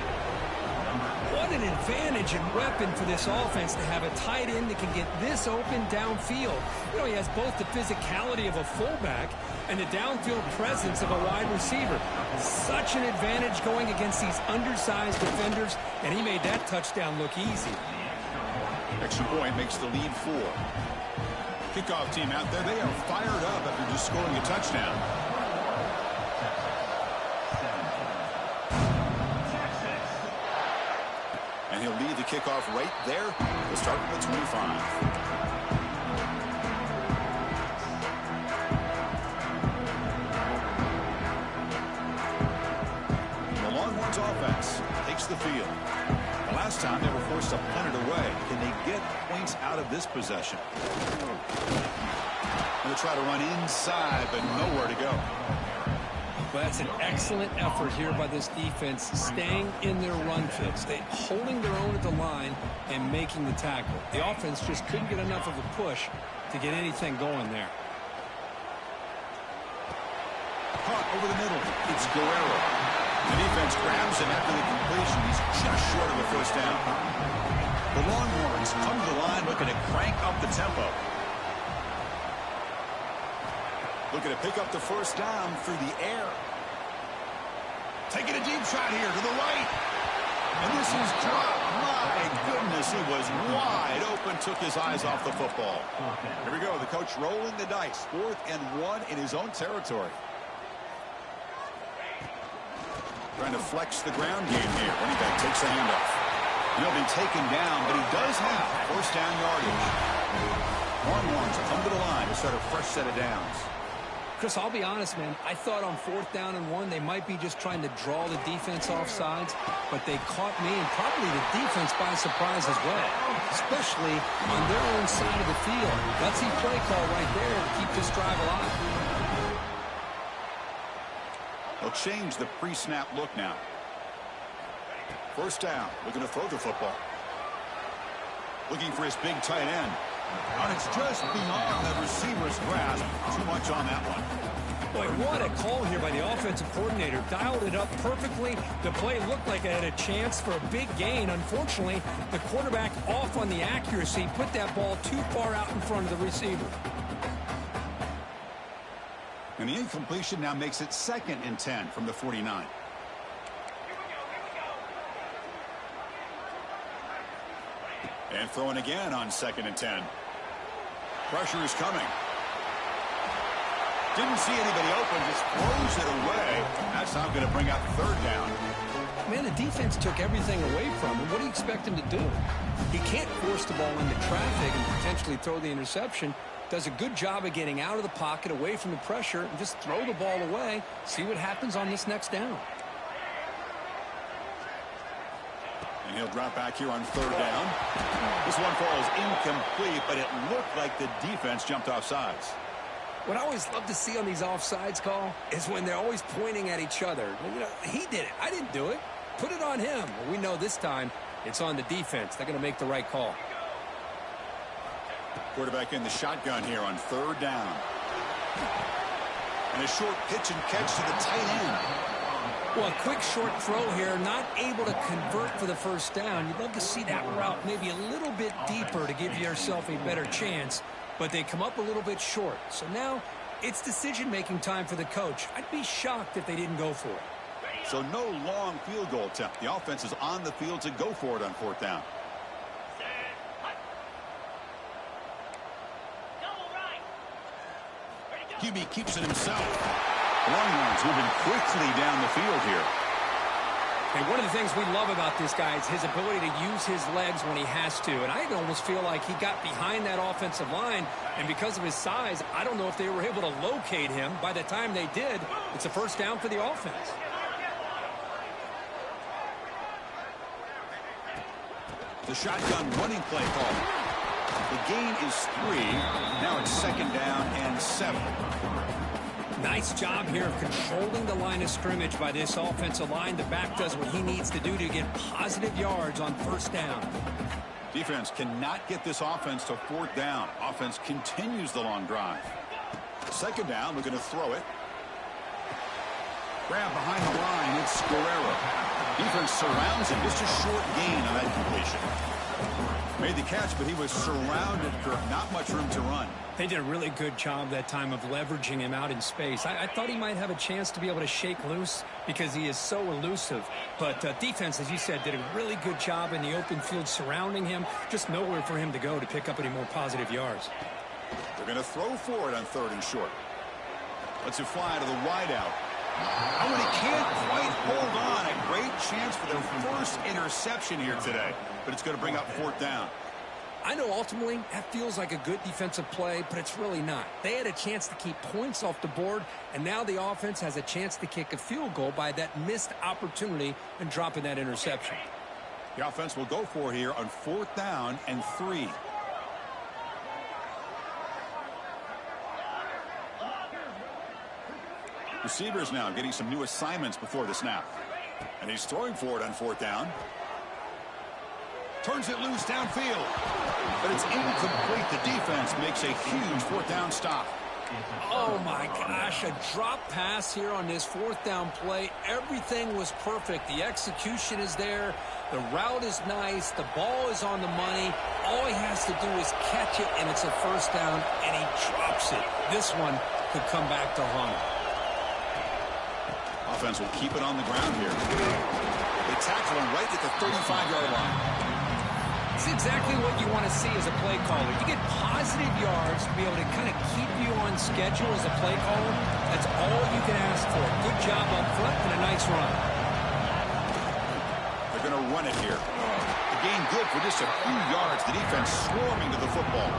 What an advantage and weapon for this offense to have a tight end that can get this open downfield. You know, he has both the physicality of a fullback and the downfield presence of a wide receiver. Such an advantage going against these undersized defenders, and he made that touchdown look easy. Extra point makes the lead 4. Kickoff team out there, they are fired up after just scoring a touchdown. And he'll lead the kickoff right there. We'll start with the 25. Offense takes the field. The last time they were forced to punt it away. Can they get points out of this possession? They'll try to run inside, but nowhere to go. Well, that's an excellent effort here by this defense, staying in their run fits. They holding their own at the line and making the tackle. The offense just couldn't get enough of a push to get anything going there. Caught over the middle. It's Guerrero. The defense grabs him after the completion. He's just short of a 1st down. The Longhorns come to the line looking to crank up the tempo. Looking to pick up the 1st down through the air. Taking a deep shot here to the right. And this is dropped. My goodness, he was wide open, took his eyes off the football. Here we go, the coach rolling the dice. 4th and 1 in his own territory. Trying to flex the ground game here. Running back takes the handoff. He'll be taken down, but he does have 1st down yardage. Longhorns come to the line to start a fresh set of downs. Chris, I'll be honest, man. I thought on 4th down and 1, they might be just trying to draw the defense off sides, but they caught me and probably the defense by surprise as well, especially on their own side of the field. Gutsy play call right there to keep this drive alive. They'll change the pre-snap look now. 1st down. Looking to throw the football. Looking for his big tight end. And it's just beyond the receiver's grasp. Too much on that one. Boy, what a call here by the offensive coordinator. Dialed it up perfectly. The play looked like it had a chance for a big gain. Unfortunately, the quarterback off on the accuracy, put that ball too far out in front of the receiver. And the incompletion now makes it 2nd and 10 from the 49. And throwing again on 2nd and 10. Pressure is coming. Didn't see anybody open, just throws it away. That's not going to bring up 3rd down. Man, the defense took everything away from him. What do you expect him to do? He can't force the ball into traffic and potentially throw the interception. Does a good job of getting out of the pocket, away from the pressure, and just throw the ball away. See what happens on this next down. And he'll drop back here on 3rd down. This one falls incomplete, but it looked like the defense jumped off sides. What I always love to see on these offsides call is when they're always pointing at each other. You know, he did it. I didn't do it. Put it on him. Well, we know this time it's on the defense. They're going to make the right call. Quarterback in the shotgun here on 3rd down. And a short pitch and catch to the tight end. Well, a quick short throw here, not able to convert for the 1st down. You'd love to see that route maybe a little bit deeper to give yourself a better chance, but they come up a little bit short. So now it's decision-making time for the coach. I'd be shocked if they didn't go for it. So no long field goal attempt. The offense is on the field to go for it on 4th down. QB keeps it himself. Longhorns moving quickly down the field here. And one of the things we love about this guy is his ability to use his legs when he has to. And I almost feel like he got behind that offensive line, and because of his size, I don't know if they were able to locate him. By the time they did, it's a 1st down for the offense. The shotgun running play call. The gain is 3. Now it's 2nd down and 7. Nice job here of controlling the line of scrimmage by this offensive line. The back does what he needs to do to get positive yards on 1st down. Defense cannot get this offense to 4th down. Offense continues the long drive. 2nd down, we're going to throw it. Grab behind the line, it's Guerrero. Defense surrounds him, just a short gain on that completion. Made the catch, but he was surrounded for not much room to run. They did a really good job that time of leveraging him out in space. I thought he might have a chance to be able to shake loose because he is so elusive. But defense, as you said, did a really good job in the open field surrounding him. Just nowhere for him to go to pick up any more positive yards. They're going to throw for it on 3rd and short. Lets it fly to the wideout. Oh, and he can't quite hold on. A great chance for their 1st interception here today. But it's going to bring up 4th down. I know ultimately that feels like a good defensive play, but it's really not. They had a chance to keep points off the board, and now the offense has a chance to kick a field goal by that missed opportunity and dropping that interception. The offense will go for it here on 4th down and 3. Receivers now getting some new assignments before the snap. And he's throwing for it on 4th down. Turns it loose downfield. But it's incomplete. The defense makes a huge 4th down stop. Oh, my gosh. A drop pass here on this 4th down play. Everything was perfect. The execution is there. The route is nice. The ball is on the money. All he has to do is catch it, and it's a 1st down, and he drops it. This one could come back to haunt him. Offense will keep it on the ground here. They tackle him right at the 35-yard line. It's exactly what you want to see as a play caller. You get positive yards to be able to kind of keep you on schedule as a play caller. That's all you can ask for. Good job up front and a nice run. They're going to run it here. The gain good for just a few yards. The defense swarming to the football.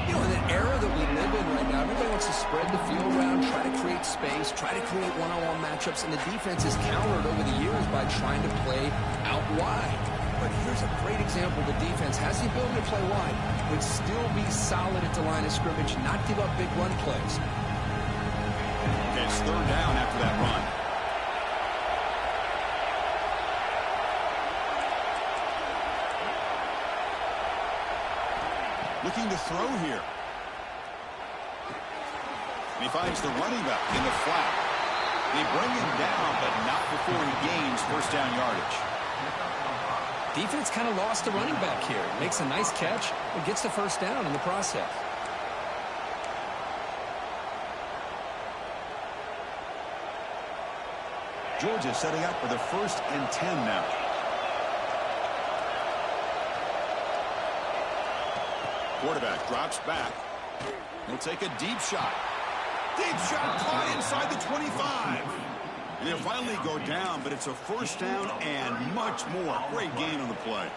You know, in the era that we live in right now, everybody wants to spread the field around, try to create space, try to create one-on-one matchups, and the defense is countered over the years by trying to play out wide. But here's a great example. The defense has the ability to play wide, but still be solid at the line of scrimmage, not give up big run plays. Okay, it's 3rd down after that run. Looking to throw here. And he finds the running back in the flat. They bring him down, but not before he gains 1st down yardage. Defense kind of lost the running back here. Makes a nice catch and gets the 1st down in the process. Georgia setting up for the 1st and 10 now. Quarterback drops back. He'll take a deep shot. Deep shot caught inside the 25. And they'll finally go down, but it's a first down and much more. Great gain on the play.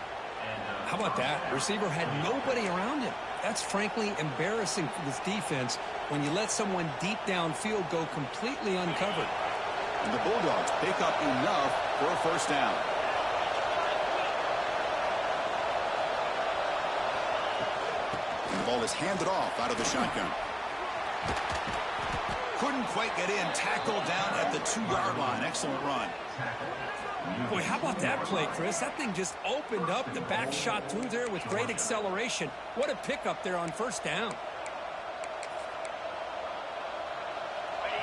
How about that? Receiver had nobody around him. That's frankly embarrassing for this defense when you let someone deep downfield go completely uncovered. And the Bulldogs pick up enough for a first down. And the ball is handed off out of the shotgun. Couldn't quite get in. Tackled down at the 2-yard line. Excellent run. Boy, how about that play, Chris? That thing just opened up. The back shot through there with great acceleration. What a pickup there on first down.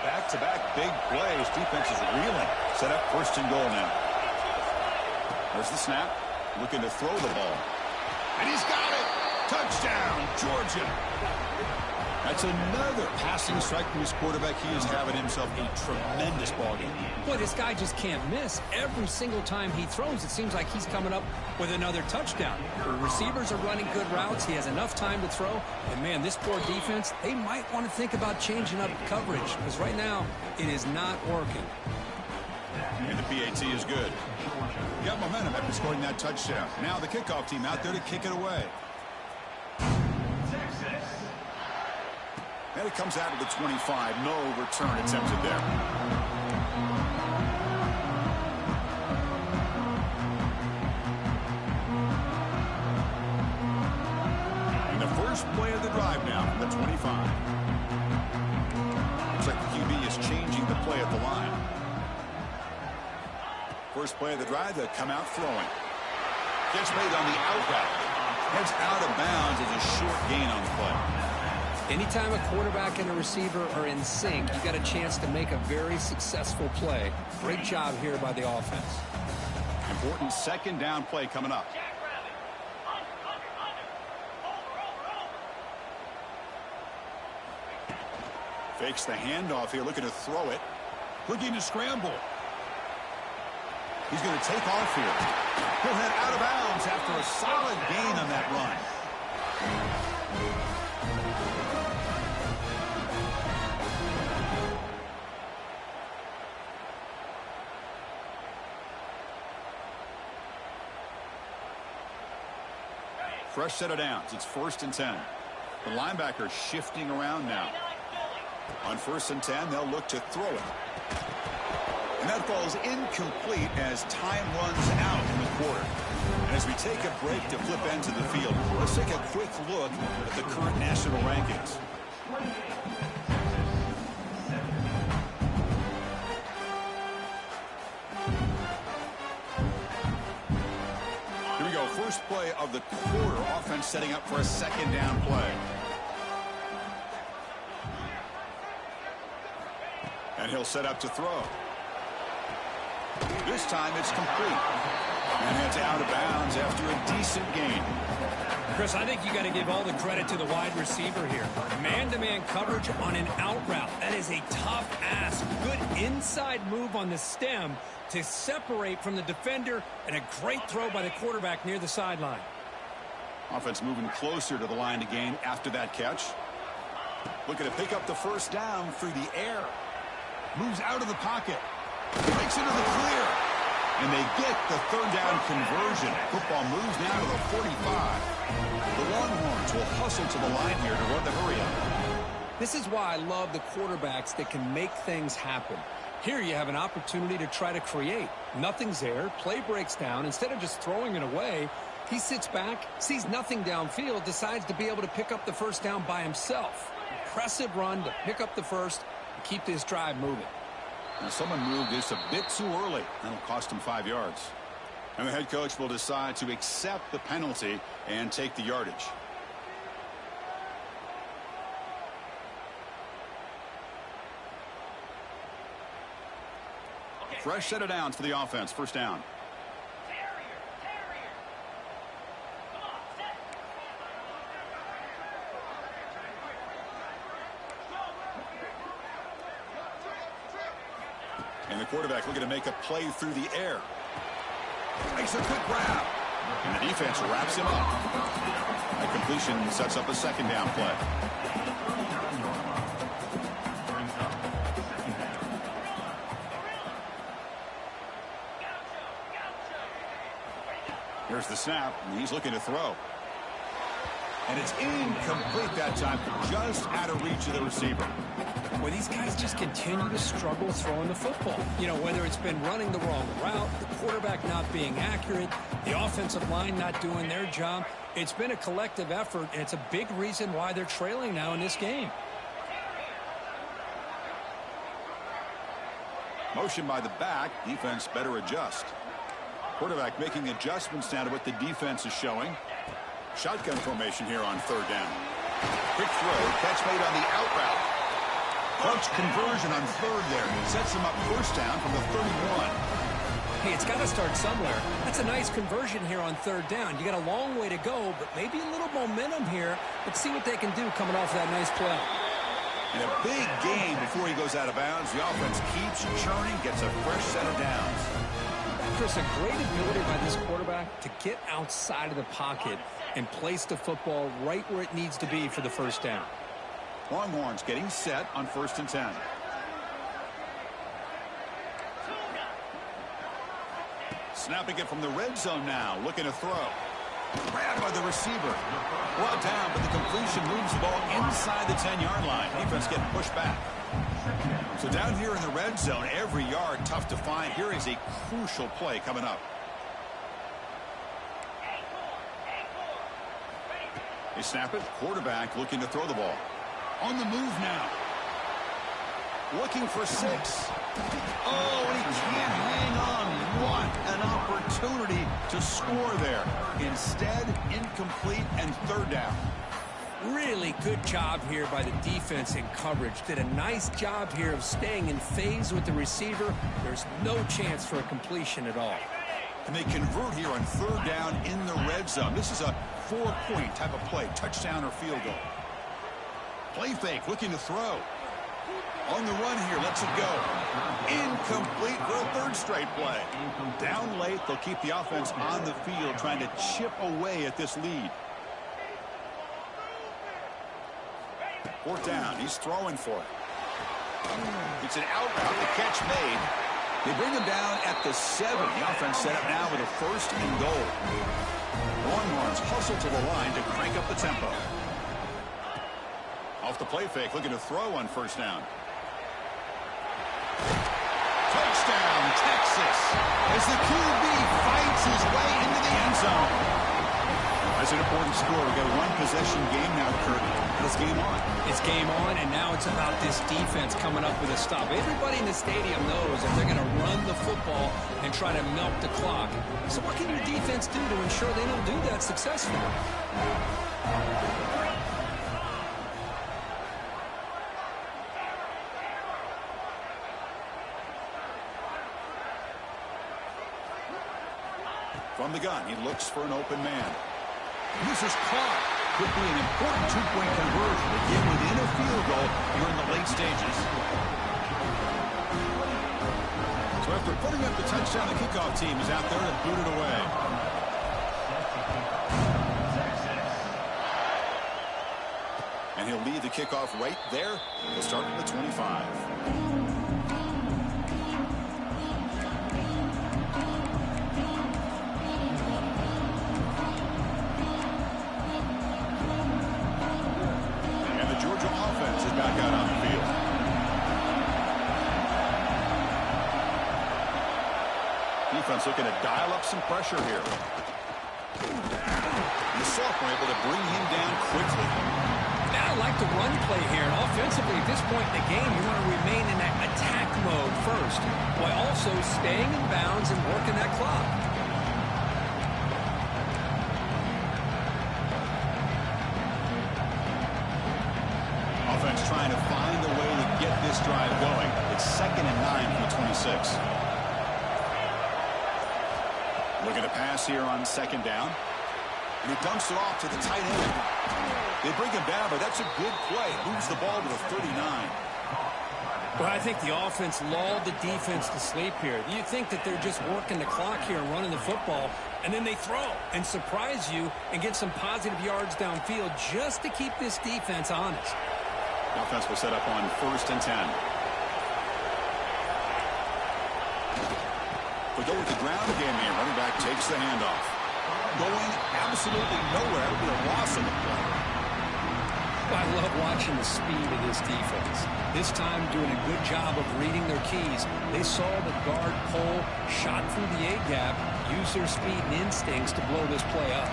Back-to-back big plays. Defense is reeling. Set up first and goal now. There's the snap. Looking to throw the ball. And he's got it. Touchdown, Georgia. That's another passing strike from his quarterback. He is having himself a tremendous ball game. Boy, this guy just can't miss. Every single time he throws, it seems like he's coming up with another touchdown. The receivers are running good routes. He has enough time to throw. And, man, this poor defense, they might want to think about changing up coverage because right now it is not working. And the PAT is good. Got momentum after scoring that touchdown. Now the kickoff team out there to kick it away. And it comes out of the 25. No return attempted there. And the first play of the drive now from the 25. Looks like the QB is changing the play at the line. First play of the drive, they'll come out throwing. Gets made on the out route. Heads out of bounds as a short gain on the play. Anytime a quarterback and a receiver are in sync, you got a chance to make a very successful play. Great job here by the offense. Important second down play coming up. Fakes the handoff here, looking to throw it. Looking to scramble. He's going to take off here. He'll head out of bounds after a solid gain on that run. Fresh set of downs. It's 1st and 10. The linebacker shifting around now. On 1st and 10, they'll look to throw it. And that falls incomplete as time runs out in the quarter. And as we take a break to flip ends of the field, let's take a quick look at the current national rankings. Here we go. First play of the quarter. Offense setting up for a second down play. And he'll set up to throw. This time it's complete. And heads out of bounds after a decent gain. Chris, I think you got to give all the credit to the wide receiver here. Man-to-man coverage on an out route. That is a tough ask. Good inside move on the stem to separate from the defender, and a great throw by the quarterback near the sideline. Offense moving closer to the line to gain after that catch. Looking to pick up the first down through the air. Moves out of the pocket. Makes it to the clear. And they get the third down conversion. Football moves now to the 45. The Longhorns will hustle to the line here to run the hurry up. This is why I love the quarterbacks that can make things happen. Here you have an opportunity to try to create. Nothing's there. Play breaks down. Instead of just throwing it away, he sits back, sees nothing downfield, decides to be able to pick up the first down by himself. Impressive run to pick up the first and keep this drive moving. Now someone moved this a bit too early. That'll cost him 5 yards. And the head coach will decide to accept the penalty and take the yardage. Fresh set of downs for the offense. First down. And the quarterback looking to make a play through the air. Makes a quick grab. And the defense wraps him up. A completion sets up a second down play. Here's the snap, and he's looking to throw. And it's incomplete that time, just out of reach of the receiver. Well, these guys just continue to struggle throwing the football. You know, whether it's been running the wrong route, the quarterback not being accurate, the offensive line not doing their job. It's been a collective effort, and it's a big reason why they're trailing now in this game. Motion by the back. Defense better adjust. Quarterback making adjustments now to what the defense is showing. Shotgun formation here on third down. Quick throw. Catch made on the out route. Crunch conversion on third there. Sets him up first down from the 31. Hey, it's got to start somewhere. That's a nice conversion here on third down. You got a long way to go, but maybe a little momentum here. Let's see what they can do coming off that nice play. And a big gain before he goes out of bounds. The offense keeps churning, gets a fresh set of downs. Chris, a great ability by this quarterback to get outside of the pocket and place the football right where it needs to be for the first down. Longhorns getting set on 1st and 10. Snapping it from the red zone now, looking to throw. Grabbed by the receiver. Brought down, but the completion moves the ball inside the 10-yard line. Defense getting pushed back. So down here in the red zone, every yard tough to find. Here is a crucial play coming up. They snap it. Quarterback looking to throw the ball. On the move now. Looking for 6. Oh, and he can't hang on. What an opportunity to score there. Instead, incomplete and third down. Really good job here by the defense in coverage. Did a nice job here of staying in phase with the receiver. There's no chance for a completion at all. And they convert here on third down in the red zone. This is a 4-point type of play, touchdown or field goal. Play fake, looking to throw. On the run here, lets it go. Incomplete for a third straight play. Down late, they'll keep the offense on the field, trying to chip away at this lead. 4th down, he's throwing for it. It's an out route, the catch made. They bring him down at the 7. The offense set up now with a 1st and goal. Longhorns hustle to the line to crank up the tempo. Off the play fake, looking to throw on 1st down. Touchdown, Texas, as the QB fights his way into the end zone. That's an important score. We've got a one-possession game now, Kurt. It's game on. It's game on, and now it's about this defense coming up with a stop. Everybody in the stadium knows that they're going to run the football and try to milk the clock. So what can your defense do to ensure they don't do that successfully? From the gun, he looks for an open man. This is caught. Could be an important 2-point conversion to get within a field goal here in the late stages. So after putting up the touchdown, the kickoff team is out there to boot it away. And he'll lead the kickoff right there. He'll start at the 25. Back out on the field. Defense looking to dial up some pressure here. And the sophomore able to bring him down quickly. Now I like the run play here. And offensively, at this point in the game, you want to remain in that attack mode first, while also staying in bounds and working that clock. Offense trying to find a way to get this drive going. It's 2nd and 9 from the 26. Looking to pass here on 2nd down. And he dumps it off to the tight end. They bring him down, but that's a good play. Moves the ball to the 39. Well, I think the offense lulled the defense to sleep here. You think that they're just working the clock here and running the football. And then they throw and surprise you and get some positive yards downfield just to keep this defense honest. The offense will set up on 1st and 10. We go with the ground game here. Running back takes the handoff. Going absolutely nowhere. It'll be a loss of the play. I love watching the speed of this defense. This time doing a good job of reading their keys. They saw the guard pull, shot through the A-gap, used their speed and instincts to blow this play up.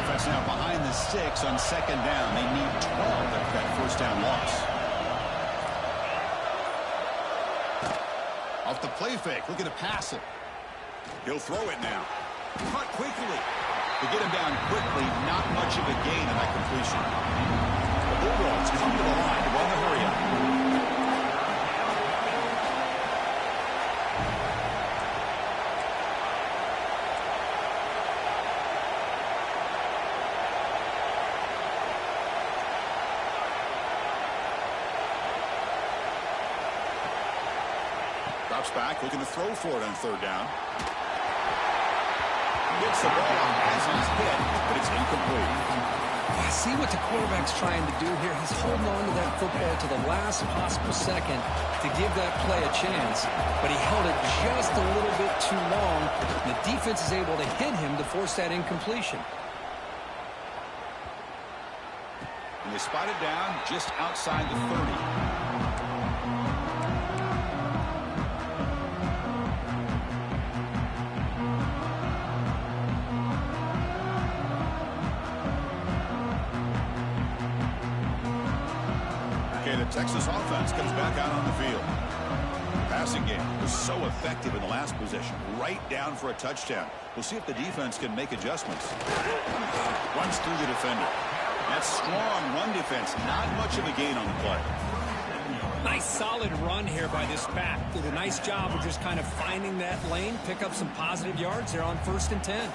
Offense now behind the 6 on 2nd down. They need 12 after that 1st down loss. Off the play fake, looking to pass it. He'll throw it now. Cut quickly. To get him down quickly, not much of a gain on that completion. The Bulldogs come to the line to run the hurry-up. Drops back, looking to throw for it on 3rd down. Gets the ball as he's hit, but it's incomplete. I see what the quarterback's trying to do here. He's holding on to that football to the last possible second to give that play a chance, but he held it just a little bit too long, and the defense is able to hit him to force that incompletion. And they spot it down just outside the 30. Texas offense comes back out on the field. The passing game was so effective in the last possession. Right down for a touchdown. We'll see if the defense can make adjustments. Runs through the defender. That strong run defense. Not much of a gain on the play. Nice solid run here by this back. Did a nice job of just kind of finding that lane. Pick up some positive yards there on 1st and 10.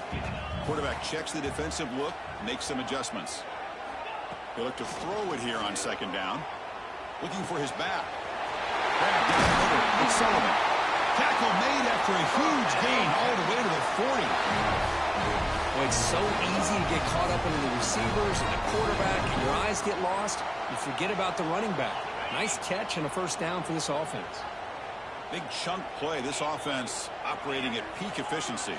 Quarterback checks the defensive look. Makes some adjustments. He'll look to throw it here on 2nd down. Looking for his back. Grabbed down the middle. It's Sullivan. Tackle made after a huge gain all the way to the 40. Well, it's so easy to get caught up into the receivers and the quarterback, and your eyes get lost. You forget about the running back. Nice catch and a 1st down for this offense. Big chunk play. This offense operating at peak efficiency.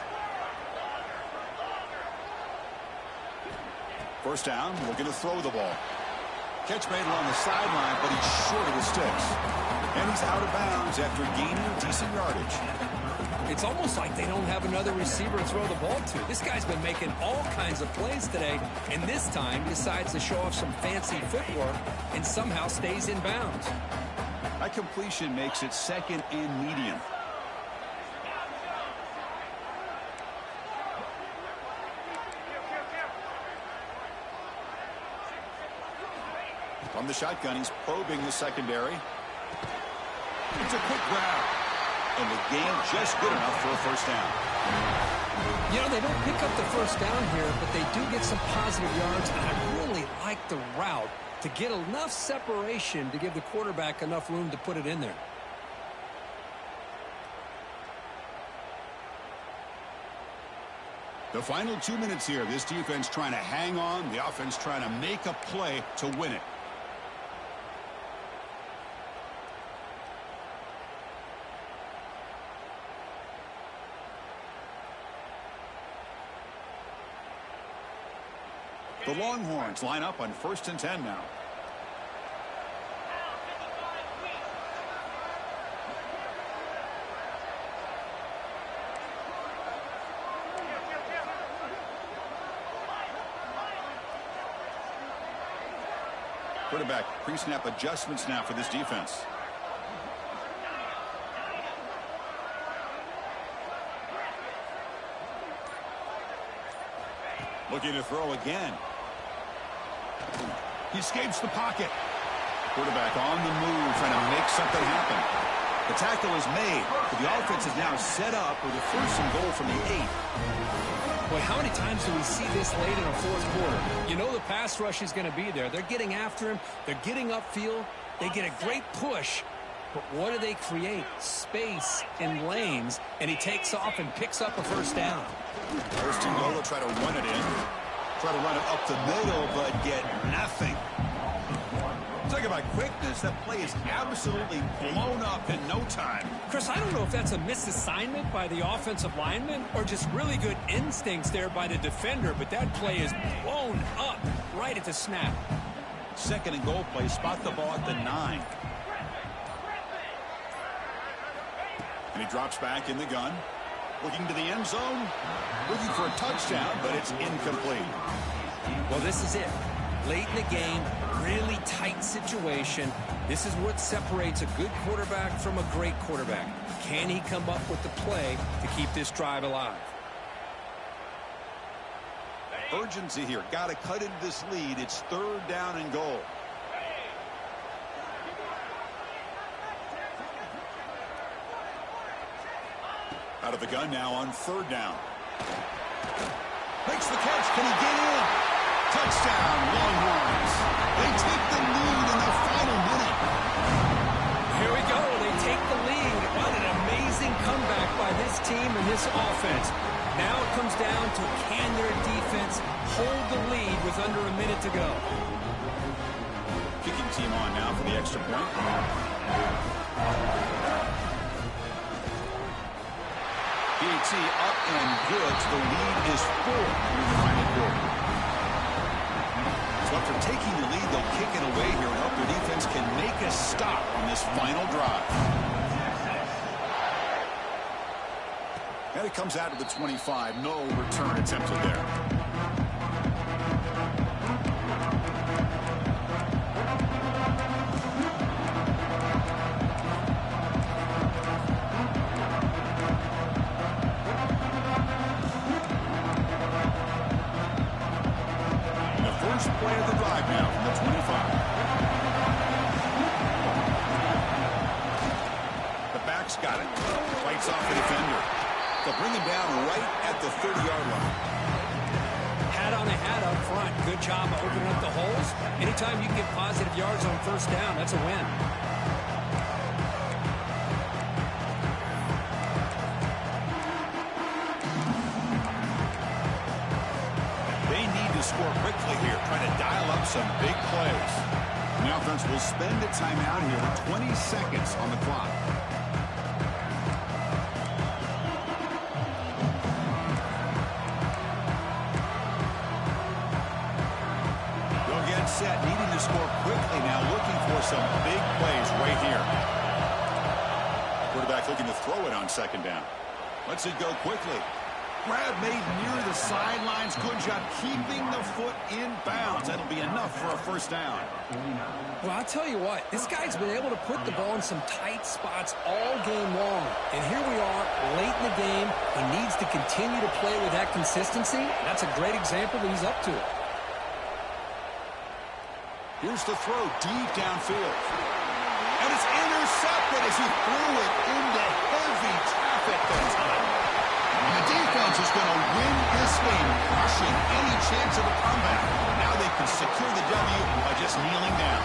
1st down. Looking to throw the ball. Catch made along the sideline, but he's short of the sticks. And he's out of bounds after gaining decent yardage. It's almost like they don't have another receiver to throw the ball to. This guy's been making all kinds of plays today, and this time decides to show off some fancy footwork and somehow stays in bounds. That completion makes it 2nd and medium. From the shotgun, he's probing the secondary. It's a quick grab. And the gain just good enough for a 1st down. You know, they don't pick up the 1st down here, but they do get some positive yards, and I really like the route to get enough separation to give the quarterback enough room to put it in there. The final 2 minutes here. This defense trying to hang on. The offense trying to make a play to win it. The Longhorns line up on 1st and 10 now. Quarterback pre-snap adjustments now for this defense. Looking to throw again. He escapes the pocket. Quarterback on the move, trying to make something happen. The tackle is made, but the offense is now set up with a 1st and goal from the 8. Boy, how many times do we see this late in a 4th quarter? You know the pass rush is going to be there. They're getting after him. They're getting upfield. They get a great push, But what do they create? Space and lanes, and he takes off and picks up a first down. First and goal, they'll try to run it in. Try to run it up the middle, but get nothing. Talk about quickness. That play is absolutely blown up in no time. Chris, I don't know if that's a misassignment by the offensive lineman or just really good instincts there by the defender, but that play is blown up right at the snap. Second and goal play. Spot the ball at the 9. And he drops back in the gun. Looking to the end zone. Looking for a touchdown, but it's incomplete. Well, this is it. Late in the game, really tight situation. This is what separates a good quarterback from a great quarterback. Can he come up with the play to keep this drive alive? Urgency here. Got to cut into this lead. It's third down and goal. Out of the gun now on third down. Makes the catch. Can he get in? Touchdown, Longhorns. They take the lead in the final minute. Here we go. They take the lead. What an amazing comeback by this team and this offense. Now it comes down to can their defense hold the lead with under a minute to go. Kicking team on now for the extra point. PAT up and good. So the lead is 4 in the final quarter. So after taking the lead, they'll kick it away here and hope their defense can make a stop on this final drive. And it comes out to the 25. No return attempted there. First play of the drive now from the 25. The back's got it. Fights off the defender. They'll bring him down right at the 30-yard line. Hat on a hat up front. Good job of opening up the holes. Anytime you can get positive yards on first down, that's a win. Score quickly here, trying to dial up some big plays. The offense will spend a timeout here with 20 seconds on the clock. They'll get set, needing to score quickly now, looking for some big plays right here. Quarterback looking to throw it on second down. Lets it go quickly. Grab made near the sidelines. Good job keeping the foot in bounds. That'll be enough for a first down. Well, I'll tell you what. This guy's been able to put the ball in some tight spots all game long. And here we are, late in the game. He needs to continue to play with that consistency. That's a great example that he's up to it. Here's the throw deep downfield. And it's intercepted as he threw it into heavy traffic that time. The defense is going to win this game, crushing any chance of a comeback. Now they can secure the W by just kneeling down.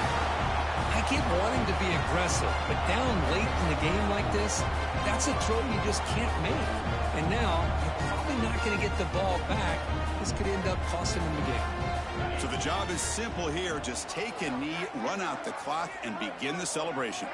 I get wanting to be aggressive, but down late in the game like this, that's a throw you just can't make. And now, you're probably not going to get the ball back. This could end up costing them the game. So the job is simple here. Just take a knee, run out the clock, and begin the celebration.